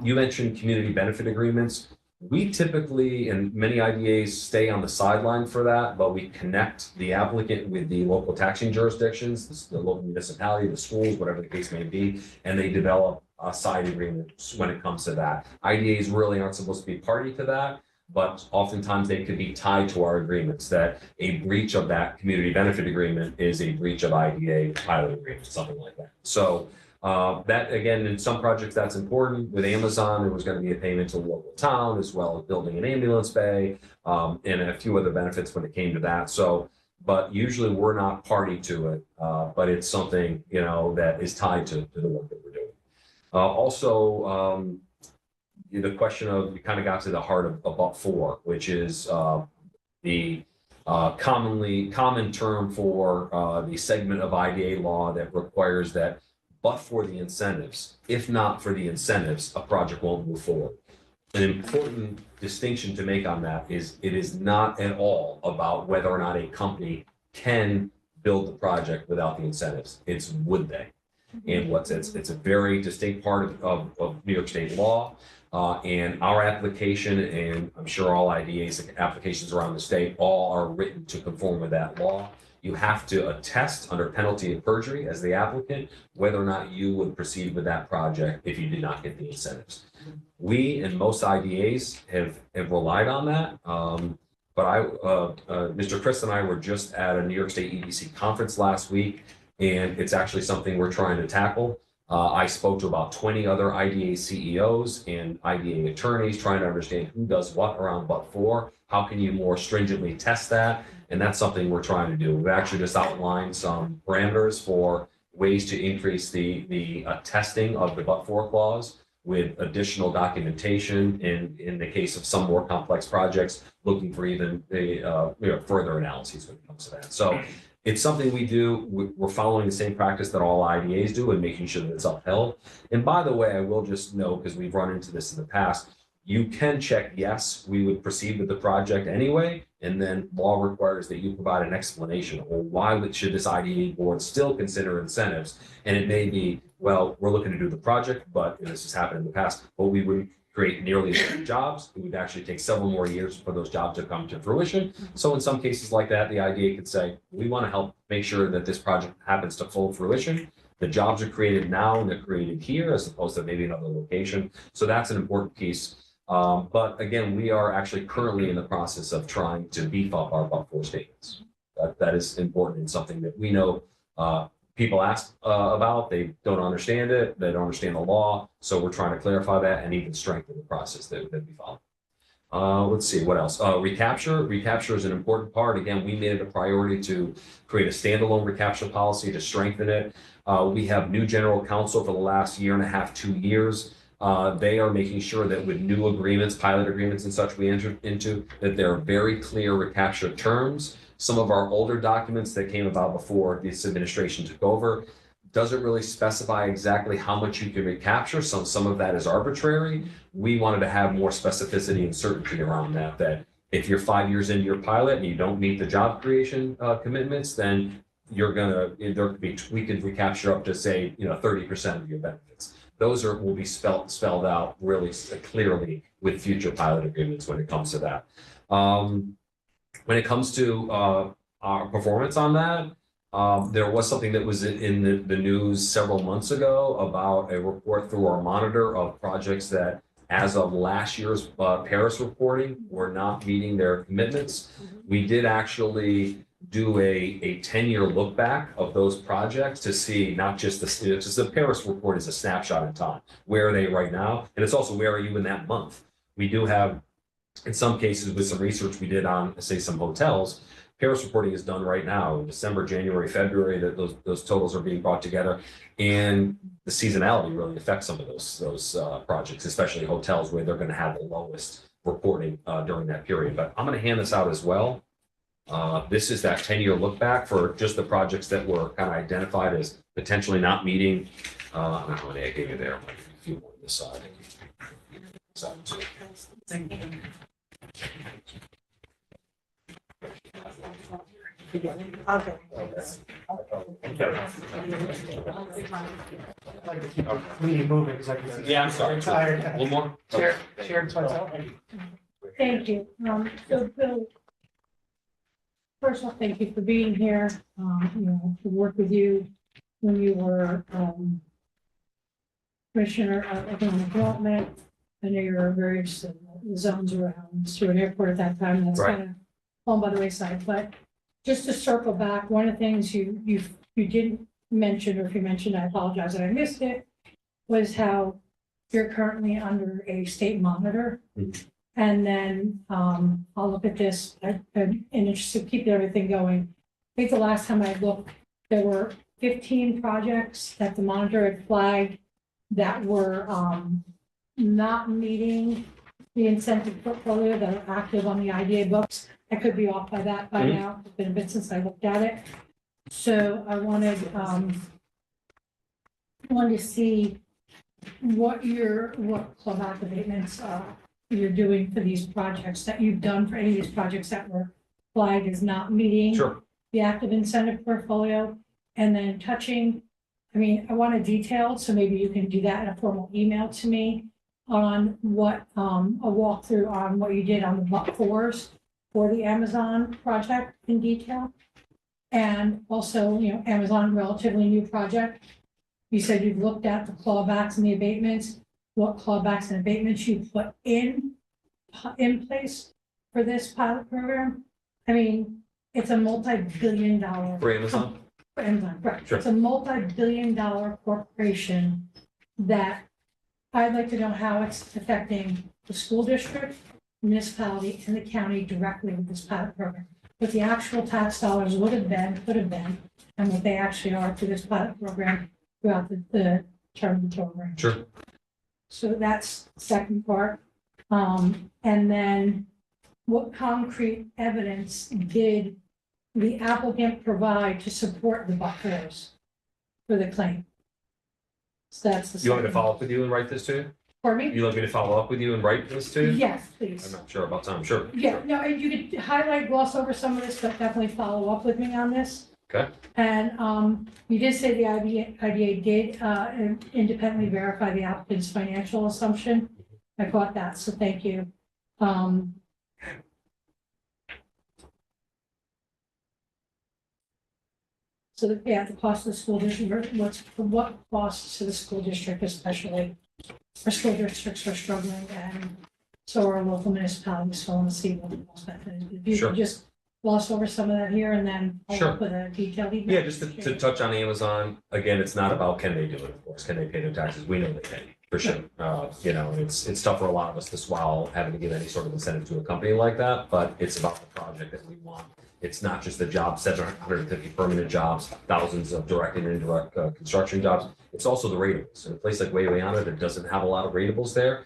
You mentioned community benefit agreements. We typically, and many IDAs stay on the sideline for that, but we connect the applicant with the local taxing jurisdictions, the local municipality, the schools, whatever the case may be, and they develop a side agreement when it comes to that. IDAs really aren't supposed to be party to that, but oftentimes they could be tied to our agreements, that a breach of that community benefit agreement is a breach of IDA pilot agreement, something like that. So that, again, in some projects that's important. With Amazon, there was going to be a payment to the local town, as well as building an ambulance bay, and a few other benefits when it came to that. So, but usually we're not party to it, but it's something, that is tied to the work that we're doing. Also, the question of, we kind of got to the heart of but-for, which is the common term for the segment of IDA law that requires that, but for the incentives, if not for the incentives, a project won't move forward. An important distinction to make on that is it is not at all about whether or not a company can build the project without the incentives. It's would they? And it's a very distinct part of New York State law. And our application, and I'm sure all IDA's applications around the state, all are written to conform with that law. you have to attest under penalty of perjury as the applicant whether or not you would proceed with that project if you did not get the incentives. We and most IDAs have relied on that. But Mr. Chris and I were just at a New York State EDC conference last week, and it's actually something we're trying to tackle. I spoke to about 20 other IDA CEOs and IDA attorneys trying to understand who does what around but for. How can you more stringently test that? And that's something we're trying to do. We've actually just outlined some parameters for ways to increase the testing of the but for clause with additional documentation in the case of some more complex projects, looking for even further analyses when it comes to that. So it's something we do. We're following the same practice that all IDAs do and making sure that it's upheld. And by the way, I will just note, because we've run into this in the past, you can check yes, we would proceed with the project anyway, and then law requires that you provide an explanation, or why should this IDA board still consider incentives? And it may be, well, we're looking to do the project, but this has happened in the past, but we would create nearly as many jobs. It would actually take several more years for those jobs to come to fruition. So in some cases like that, the IDA could say, we want to help make sure that this project happens to full fruition. The jobs are created now and they're created here as opposed to maybe another location. So that's an important piece. But again, we are actually currently in the process of trying to beef up our but for statements. That is important and something that we know people ask about. They don't understand it. They don't understand the law. So we're trying to clarify that and even strengthen the process that we follow. Let's see, what else? Recapture. Recapture is an important part. Again, we made it a priority to create a standalone recapture policy to strengthen it. We have new general counsel for the last year and a half, 2 years. They are making sure that with new agreements, pilot agreements and such we enter into, that there are very clear recapture terms. Some of our older documents that came about before this administration took over doesn't really specify exactly how much you can recapture. Some of that is arbitrary. We wanted to have more specificity and certainty around that if you're 5 years into your pilot and you don't meet the job creation commitments, then we could recapture up to say 30% of your benefits. Those will be spelled out really clearly with future pilot agreements when it comes to that. When it comes to our performance on that, there was something that was in the news several months ago about a report through our monitor of projects that, as of last year's Paris reporting, were not meeting their commitments. We did actually do a 10-year look back of those projects to see not just the Paris report is a snapshot in time. Where are they right now? And it's also, where are you in that month? We do have, in some cases, with some research we did on, say, some hotels, Paris reporting is done right now in December, January, February, that those totals are being brought together. And the seasonality really affects some of those projects, especially hotels where they're going to have the lowest reporting during that period. But I'm going to hand this out as well. This is that 10-year look back for just the projects that were kind of identified as potentially not meeting. I don't know how many I gave you there. A few more on this side. Okay. We need to move it because I can. Yeah, I'm sorry. Tired. One more? Chair Twizel. Thank you. So Bill, first of all, thank you for being here. To work with you when you were Commissioner of Economic Development. I know you were various zones around Stewart Airport at that time. That's Right. kind of fallen by the wayside. But just to circle back, one of the things you didn't mention, or if you mentioned, I apologize that I missed it, was how you're currently under a state monitor. Mhm. And then I'll look at this and just to keep everything going. I think the last time I looked, there were 15 projects that the monitor had flagged that were not meeting the incentive portfolio that are active on the IDA books. I could be off by that by now. It's been a bit since I looked at it. So I wanted to see what club activatements you're doing for these projects that you've done for any of these projects that were flagged as not meeting Sure. the active incentive portfolio. And then I want a detailed, so maybe you can do that in a formal email to me on what, a walkthrough on what you did on the but-fors for the Amazon project in detail. And also, Amazon, relatively new project. You said you've looked at the clawbacks and the abatements, what clawbacks and abatements you put in place for this pilot program. I mean, it's a multi-billion dollar. For Amazon? For Amazon, right. Sure. It's a multi-billion dollar corporation that I'd like to know how it's affecting the school district, municipality, and the county directly with this pilot program. What the actual tax dollars would have been, could have been, and what they actually are to this pilot program throughout the term of the program. Sure. So that's the second part. And then what concrete evidence did the applicant provide to support the buffers for the claim? So that's the. You want me to second. follow up with you and write this to you? For me? You want me to follow up with you and write this to you? Yes, I'm please. not sure about time, sure. Yeah, no, and you could highlight, gloss over some of this, but definitely follow up with me on this. Okay. And you did say the IDA did independently verify the applicant's financial assumption. I caught that, so thank you. So the cost of the school district, what costs to the school district especially, our school districts are struggling and so are local municipalities, so I want to see what the cost benefit is. If you Sure. could just gloss over some of that here and then I'll Sure. put a detailed email. Yeah, just to touch on Amazon, again, it's not about can they do it, of course, can they pay their taxes? We know they can, for sure. It's tough for a lot of us to swallow having to give any sort of incentive to a company like that, but it's about the project that we want. It's not just the job, 750 permanent jobs, thousands of direct and indirect construction jobs. It's also the ratables. In a place like Wawayanda that doesn't have a lot of ratables there,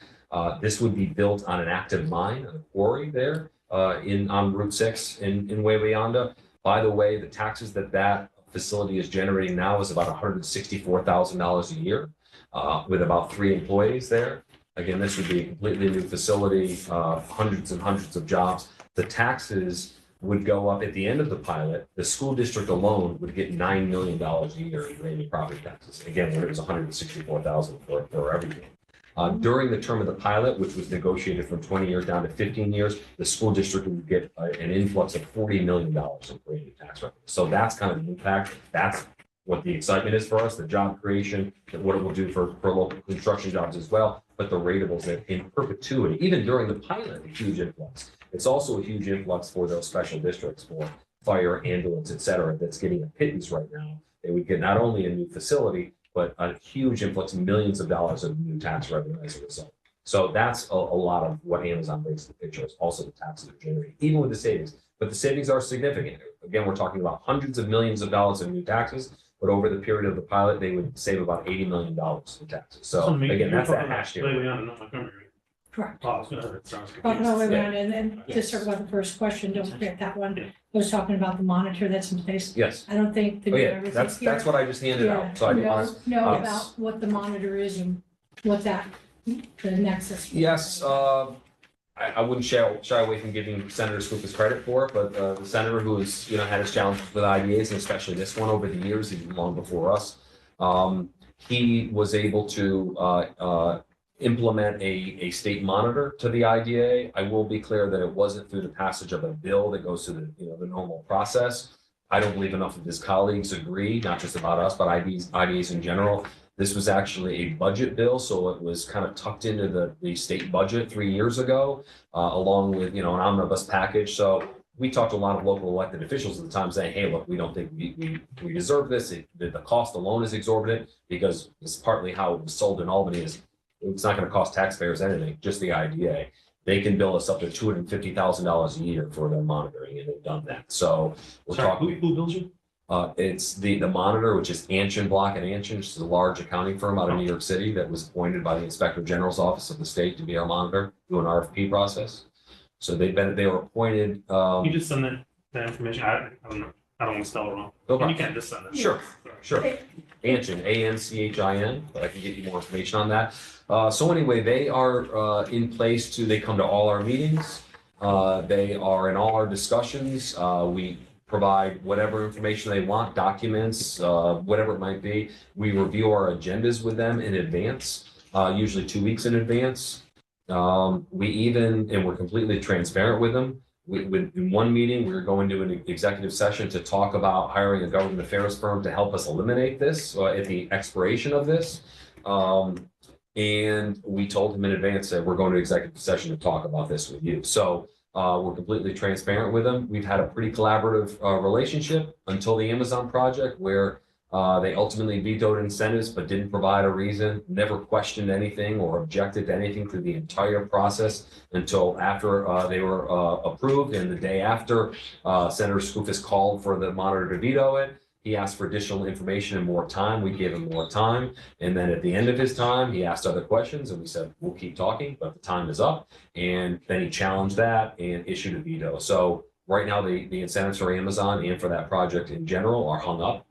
this would be built on an active mine, a quarry there on Route 6 in Wawayanda. By the way, the taxes that facility is generating now is about $164,000 a year with about 3 employees there. Again, this would be a completely new facility, hundreds and hundreds of jobs. The taxes would go up at the end of the pilot. The school district alone would get $9 million a year in rated property taxes. Again, where it was $164,000 for everything. During the term of the pilot, which was negotiated from 20 years down to 15 years, the school district would get an influx of $40 million in rated tax revenue. So that's kind of the impact. That's what the excitement is for us, the job creation, and what it will do for local construction jobs as well. But the ratables that in perpetuity, even during the pilot, a huge influx. It's also a huge influx for those special districts for fire, ambulance, et cetera, that's getting a pittance right now. They would get not only a new facility, but a huge influx of millions of dollars of new tax revenue as a result. So that's a lot of what Amazon brings to the picture is also the taxes they're generating, even with the savings. But the savings are significant. Again, we're talking about hundreds of millions of dollars in new taxes, but over the period of the pilot, they would save about $80 million in taxes. So again, that's that hash here. Correct. Oh, it sounds Oh, no, wait, Yeah. and to circle back the first question, don't forget that one. I was talking about the monitor that's in place. Yes. I don't think. Oh, yeah, that's what I just handed out. So I didn't want to. Know yes. about what the monitor is and what the nexus. Yes, I wouldn't shy away from giving Senator Skoufis credit for it, but the senator who has, had his challenges with IDAs, and especially this one over the years, even long before us, he was able to implement a state monitor to the IDA. I will be clear that it wasn't through the passage of a bill that goes through the normal process. I don't believe enough of his colleagues agree, not just about us, but IDAs in general. This was actually a budget bill, so it was kind of tucked into the state budget 3 years ago, along with, an omnibus package. So we talked to a lot of local elected officials at the time saying, hey, look, we don't think we deserve this. The cost alone is exorbitant because it's partly how it was sold in Albany is it's not going to cost taxpayers anything, just the IDA. They can bill us up to $250,000 a year for their monitoring, and they've done that. So we're talking. Who bills you? It's the monitor, which is Anshin Block and Anshin, which is a large accounting firm out of New York City that was appointed by the Inspector General's office of the state to be our monitor, do an RFP process. So they were appointed. You just send that information. I don't know. I don't want to spell it wrong. Okay. You can't just send it. Sure. Sure. Anshin, ANCHIN, but I can get you more information on that. So anyway, they are in place they come to all our meetings. They are in all our discussions. We provide whatever information they want, documents, whatever it might be. We review our agendas with them in advance, usually 2 weeks in advance. And we're completely transparent with them. in one meeting, we were going to an executive session to talk about hiring a government affairs firm to help us eliminate this at the expiration of this. And we told him in advance that we're going to executive session to talk about this with you. So we're completely transparent with them. We've had a pretty collaborative relationship until the Amazon project, where they ultimately vetoed incentives but didn't provide a reason, never questioned anything or objected to anything through the entire process until after they were approved. And the day after, Senator Skoufis called for the monitor to veto it. He asked for additional information and more time. We gave him more time. And then at the end of his time, he asked other questions and we said, we'll keep talking, but the time is up. And then he challenged that and issued a veto. So right now, the incentives for Amazon and for that project in general are hung up.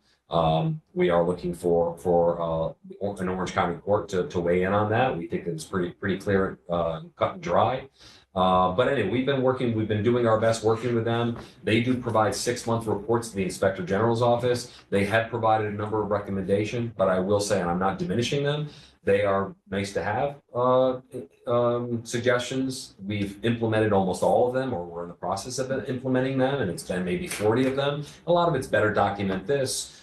We are looking for an Orange County court to weigh in on that. We think it's pretty clear, cut and dry. But anyway, we've been doing our best working with them. They do provide 6-month reports to the Inspector General's office. They have provided a number of recommendations, but I will say, and I'm not diminishing them, they are nice to have suggestions. We've implemented almost all of them, or we're in the process of implementing them, and it's been maybe 40 of them. A lot of it's better document this.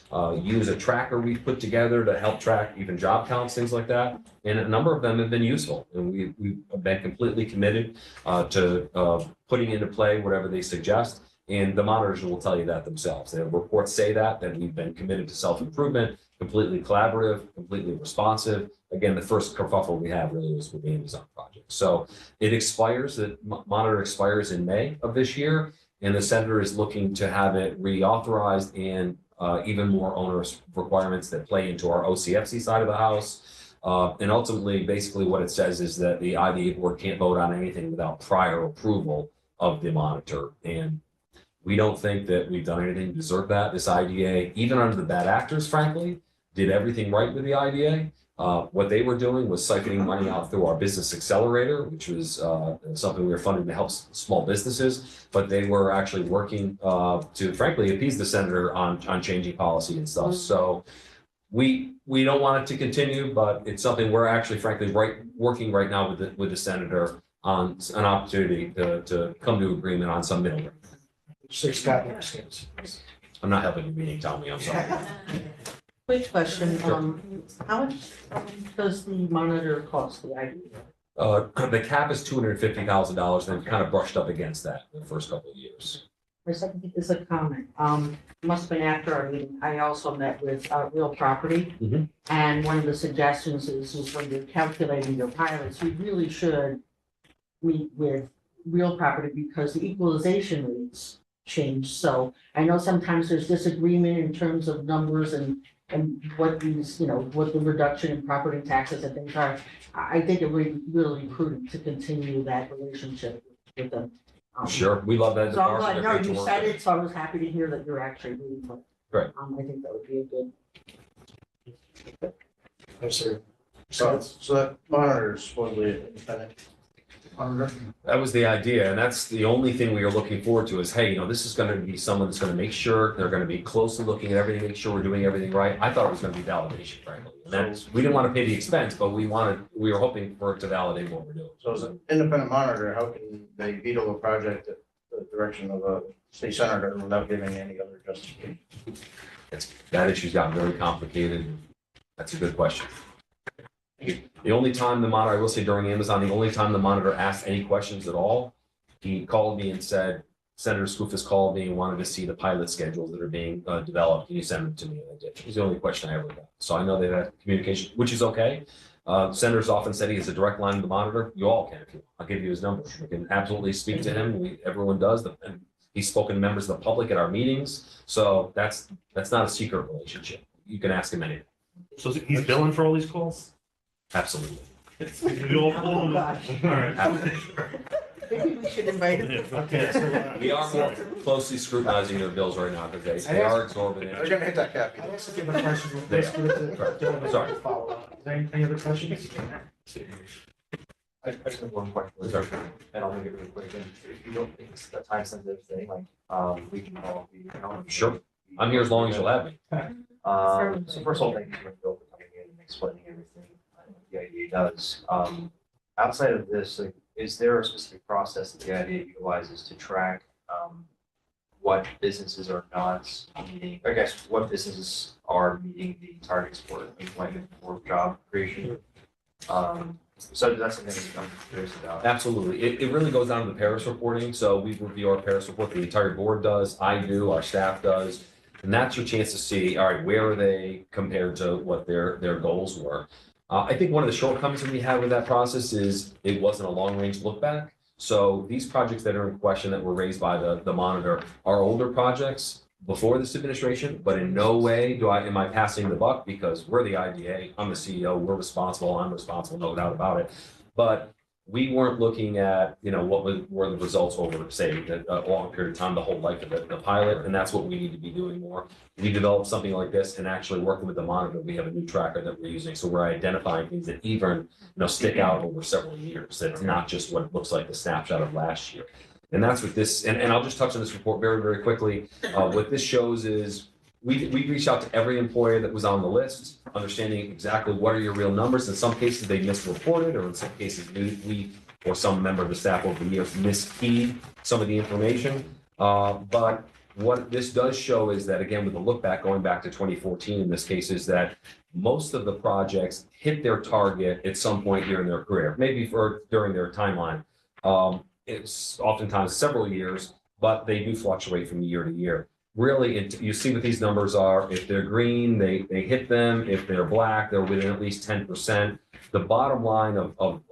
Use a tracker we've put together to help track even job counts, things like that. And a number of them have been useful. And we've been completely committed to putting into play whatever they suggest. And the monitors will tell you that themselves. Their reports say that we've been committed to self-improvement, completely collaborative, completely responsive. Again, the first kerfuffle we have really was with the Amazon project. So it expires, the monitor expires in May of this year. And the senator is looking to have it reauthorized and even more onerous requirements that play into our OCFC side of the House. And ultimately, basically what it says is that the IDA board can't vote on anything without prior approval of the monitor. And we don't think that we've done anything to deserve that. This IDA, even under the bad actors, frankly, did everything right with the IDA. What they were doing was siphoning money out through our business accelerator, which was something we were funding to help small businesses, but they were actually working to frankly appease the senator on changing policy and stuff. So we don't want it to continue, but it's something we're actually frankly working right now with the senator on an opportunity to come to agreement on some middle ground. Sir Scott understands. I'm not helping the meeting, Tommy, I'm sorry. Quick question, how much does the monitor cost, the IDA? The cap is $250,000, and they've kind of brushed up against that in the first couple of years. My second is a comment. Must have been after our meeting, I also met with Real Property. Mhm. And one of the suggestions is when you're calculating your pilots, you really should meet with Real Property because the equalization rates change. So I know sometimes there's disagreement in terms of numbers and what these, what the reduction in property taxes and things are. I think it would be really prudent to continue that relationship with them. Sure, we love that So I'm department. glad, no, They're great to you work said with. it, so I was happy to hear that you're actually moving for it. Great. I think that would be a good. Yes, sir. So that monitor is supposedly independent monitor. That was the idea, and that's the only thing we are looking forward to is, hey, this is gonna be someone that's gonna make sure, they're gonna be closely looking at everything, make sure we're doing everything right. I thought it was gonna be validation, frankly. And that's, we didn't want to pay the expense, but we were hoping for it to validate what we're doing. So as an independent monitor, how can they veto a project at the direction of a state senator without giving any other justification? That issue's gotten very complicated. That's a good question. The only time the monitor, I will say during Amazon, the only time the monitor asked any questions at all, he called me and said, Senator Skoufis called me and wanted to see the pilot schedules that are being developed. Can you send them to me? And I did. It was the only question I ever got. So I know they've had communication, which is okay. Senators often said he has a direct line to the monitor. You all can, if you want. I'll give you his number. We can absolutely speak to him. Everyone does. And he's spoken to members of the public at our meetings. So that's not a secret relationship. You can ask him anything. So he's billing for all these calls? Absolutely. We all pull him. All right. Maybe we should invite him. Okay, so, We are more closely scrutinizing their bills right now because they are exorbitant. They're gonna hit that cap. I'd also give a question. They Let's give it to gentleman Sorry. to follow up. Is there any other questions? I just have one question, and I'll make it really quick. And if you don't think it's a time sensitive thing, like, we can all be. Sure. I'm here as long as you'll have me. So first of all, thank you for Bill for coming in and explaining everything the idea does. Outside of this, like, is there a specific process that the IDA utilizes to track what businesses are not meeting, I guess, what businesses are meeting the targets for employment or job creation? So that's something that I'm curious about. Absolutely. It really goes down to the Paris reporting. So we review our Paris report, the entire board does, I do, our staff does. And that's your chance to see, all right, where are they compared to what their goals were? I think one of the shortcomings that we had with that process is it wasn't a long-range look back. So these projects that are in question that were raised by the monitor are older projects before this administration, but in no way am I passing the buck because we're the IDA, I'm the CEO, we're responsible, I'm responsible, no doubt about it. But we weren't looking at, what were the results over, say, a long period of time, the whole life of the pilot, and that's what we need to be doing more. We developed something like this and actually working with the monitor, we have a new tracker that we're using. So we're identifying things that even, stick out over several years. That's not just what it looks like the snapshot of last year. And that's what this, and I'll just touch on this report very, very quickly. What this shows is we reached out to every employer that was on the list, understanding exactly what are your real numbers. In some cases, they misreported, or in some cases, we or some member of the staff over the years miskeyed some of the information. But what this does show is that, again, with the look back, going back to 2014 in this case, is that most of the projects hit their target at some point during their career, maybe during their timeline. It's oftentimes several years, but they do fluctuate from year to year. Really, you see what these numbers are. If they're green, they hit them. If they're black, they're within at least 10%. The bottom line of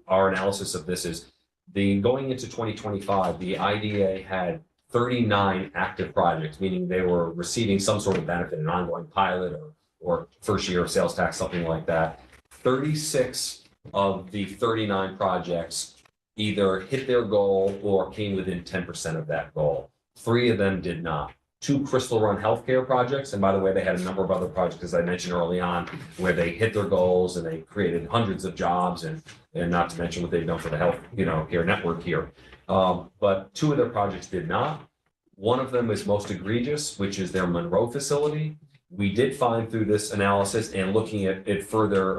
our analysis of this is going into 2025, the IDA had 39 active projects, meaning they were receiving some sort of benefit, an ongoing pilot or first year of sales tax, something like that. 36 of the 39 projects either hit their goal or came within 10% of that goal. 3 of them did not. 2 Crystal Run healthcare projects, and by the way, they had a number of other projects, as I mentioned early on, where they hit their goals and they created hundreds of jobs, and not to mention what they've done for the health, care network here. But 2 of their projects did not. One of them is most egregious, which is their Monroe facility. We did find through this analysis and looking at further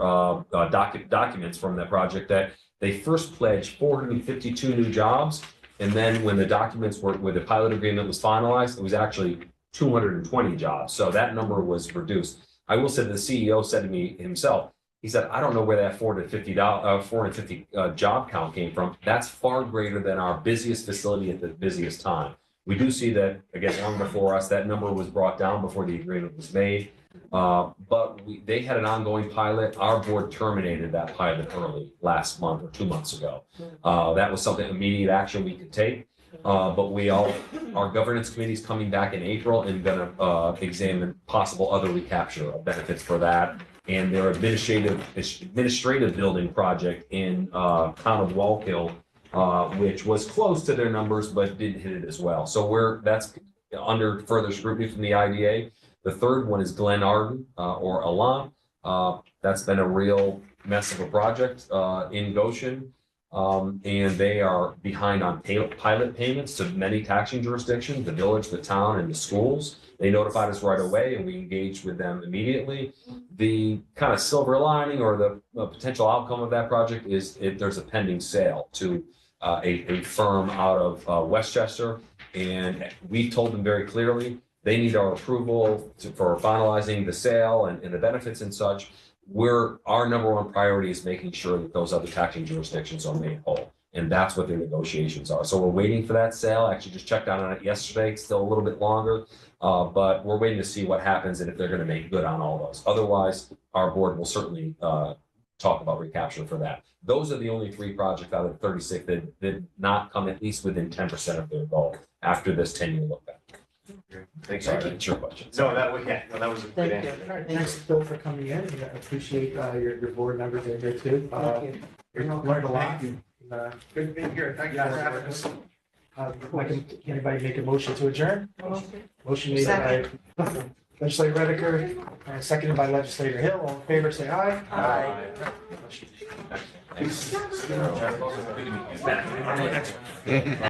documents from that project that they first pledged 452 new jobs. And then when the documents where the pilot agreement was finalized, it was actually 220 jobs. So that number was reduced. I will say the CEO said to me himself, he said, I don't know where that 450 job count came from. That's far greater than our busiest facility at the busiest time. We do see that, again, long before us, that number was brought down before the agreement was made. But they had an ongoing pilot. Our board terminated that pilot early last month or 2 months ago. That was something immediate action we could take. But our governance committee is coming back in April and going to examine possible other recapture of benefits for that. And their administrative building project in town of Wallkill, which was close to their numbers but didn't hit it as well. So that's under further scrutiny from the IDA. The third one is Glen Arden or Elan. That's been a real mess of a project in Goshen. And they are behind on pilot payments to many taxing jurisdictions, the village, the town, and the schools. They notified us right away and we engaged with them immediately. The kind of silver lining or the potential outcome of that project is there's a pending sale to a firm out of Westchester. And we told them very clearly, they need our approval for finalizing the sale and the benefits and such. Our number one priority is making sure that those other taxing jurisdictions are made whole. And that's what their negotiations are. So we're waiting for that sale. I actually just checked out on it yesterday. It's still a little bit longer, but we're waiting to see what happens and if they're going to make good on all those. Otherwise, our board will certainly talk about recapture for that. Those are the only 3 projects out of the 36 that did not come at least within 10% of their goal after this 10-year look back. Thanks. Sorry, that's your question. No, that was a good Thank you. answer. All right, thanks, Bill, for coming in. And I appreciate your board members that are here too. Thank you. You learned a lot. Good being here. Thank you for having us. Can anybody make a motion to adjourn? Motion made by Legislator Rediker, and seconded by Legislator Hill. All in favor, say aye. Aye. Thanks.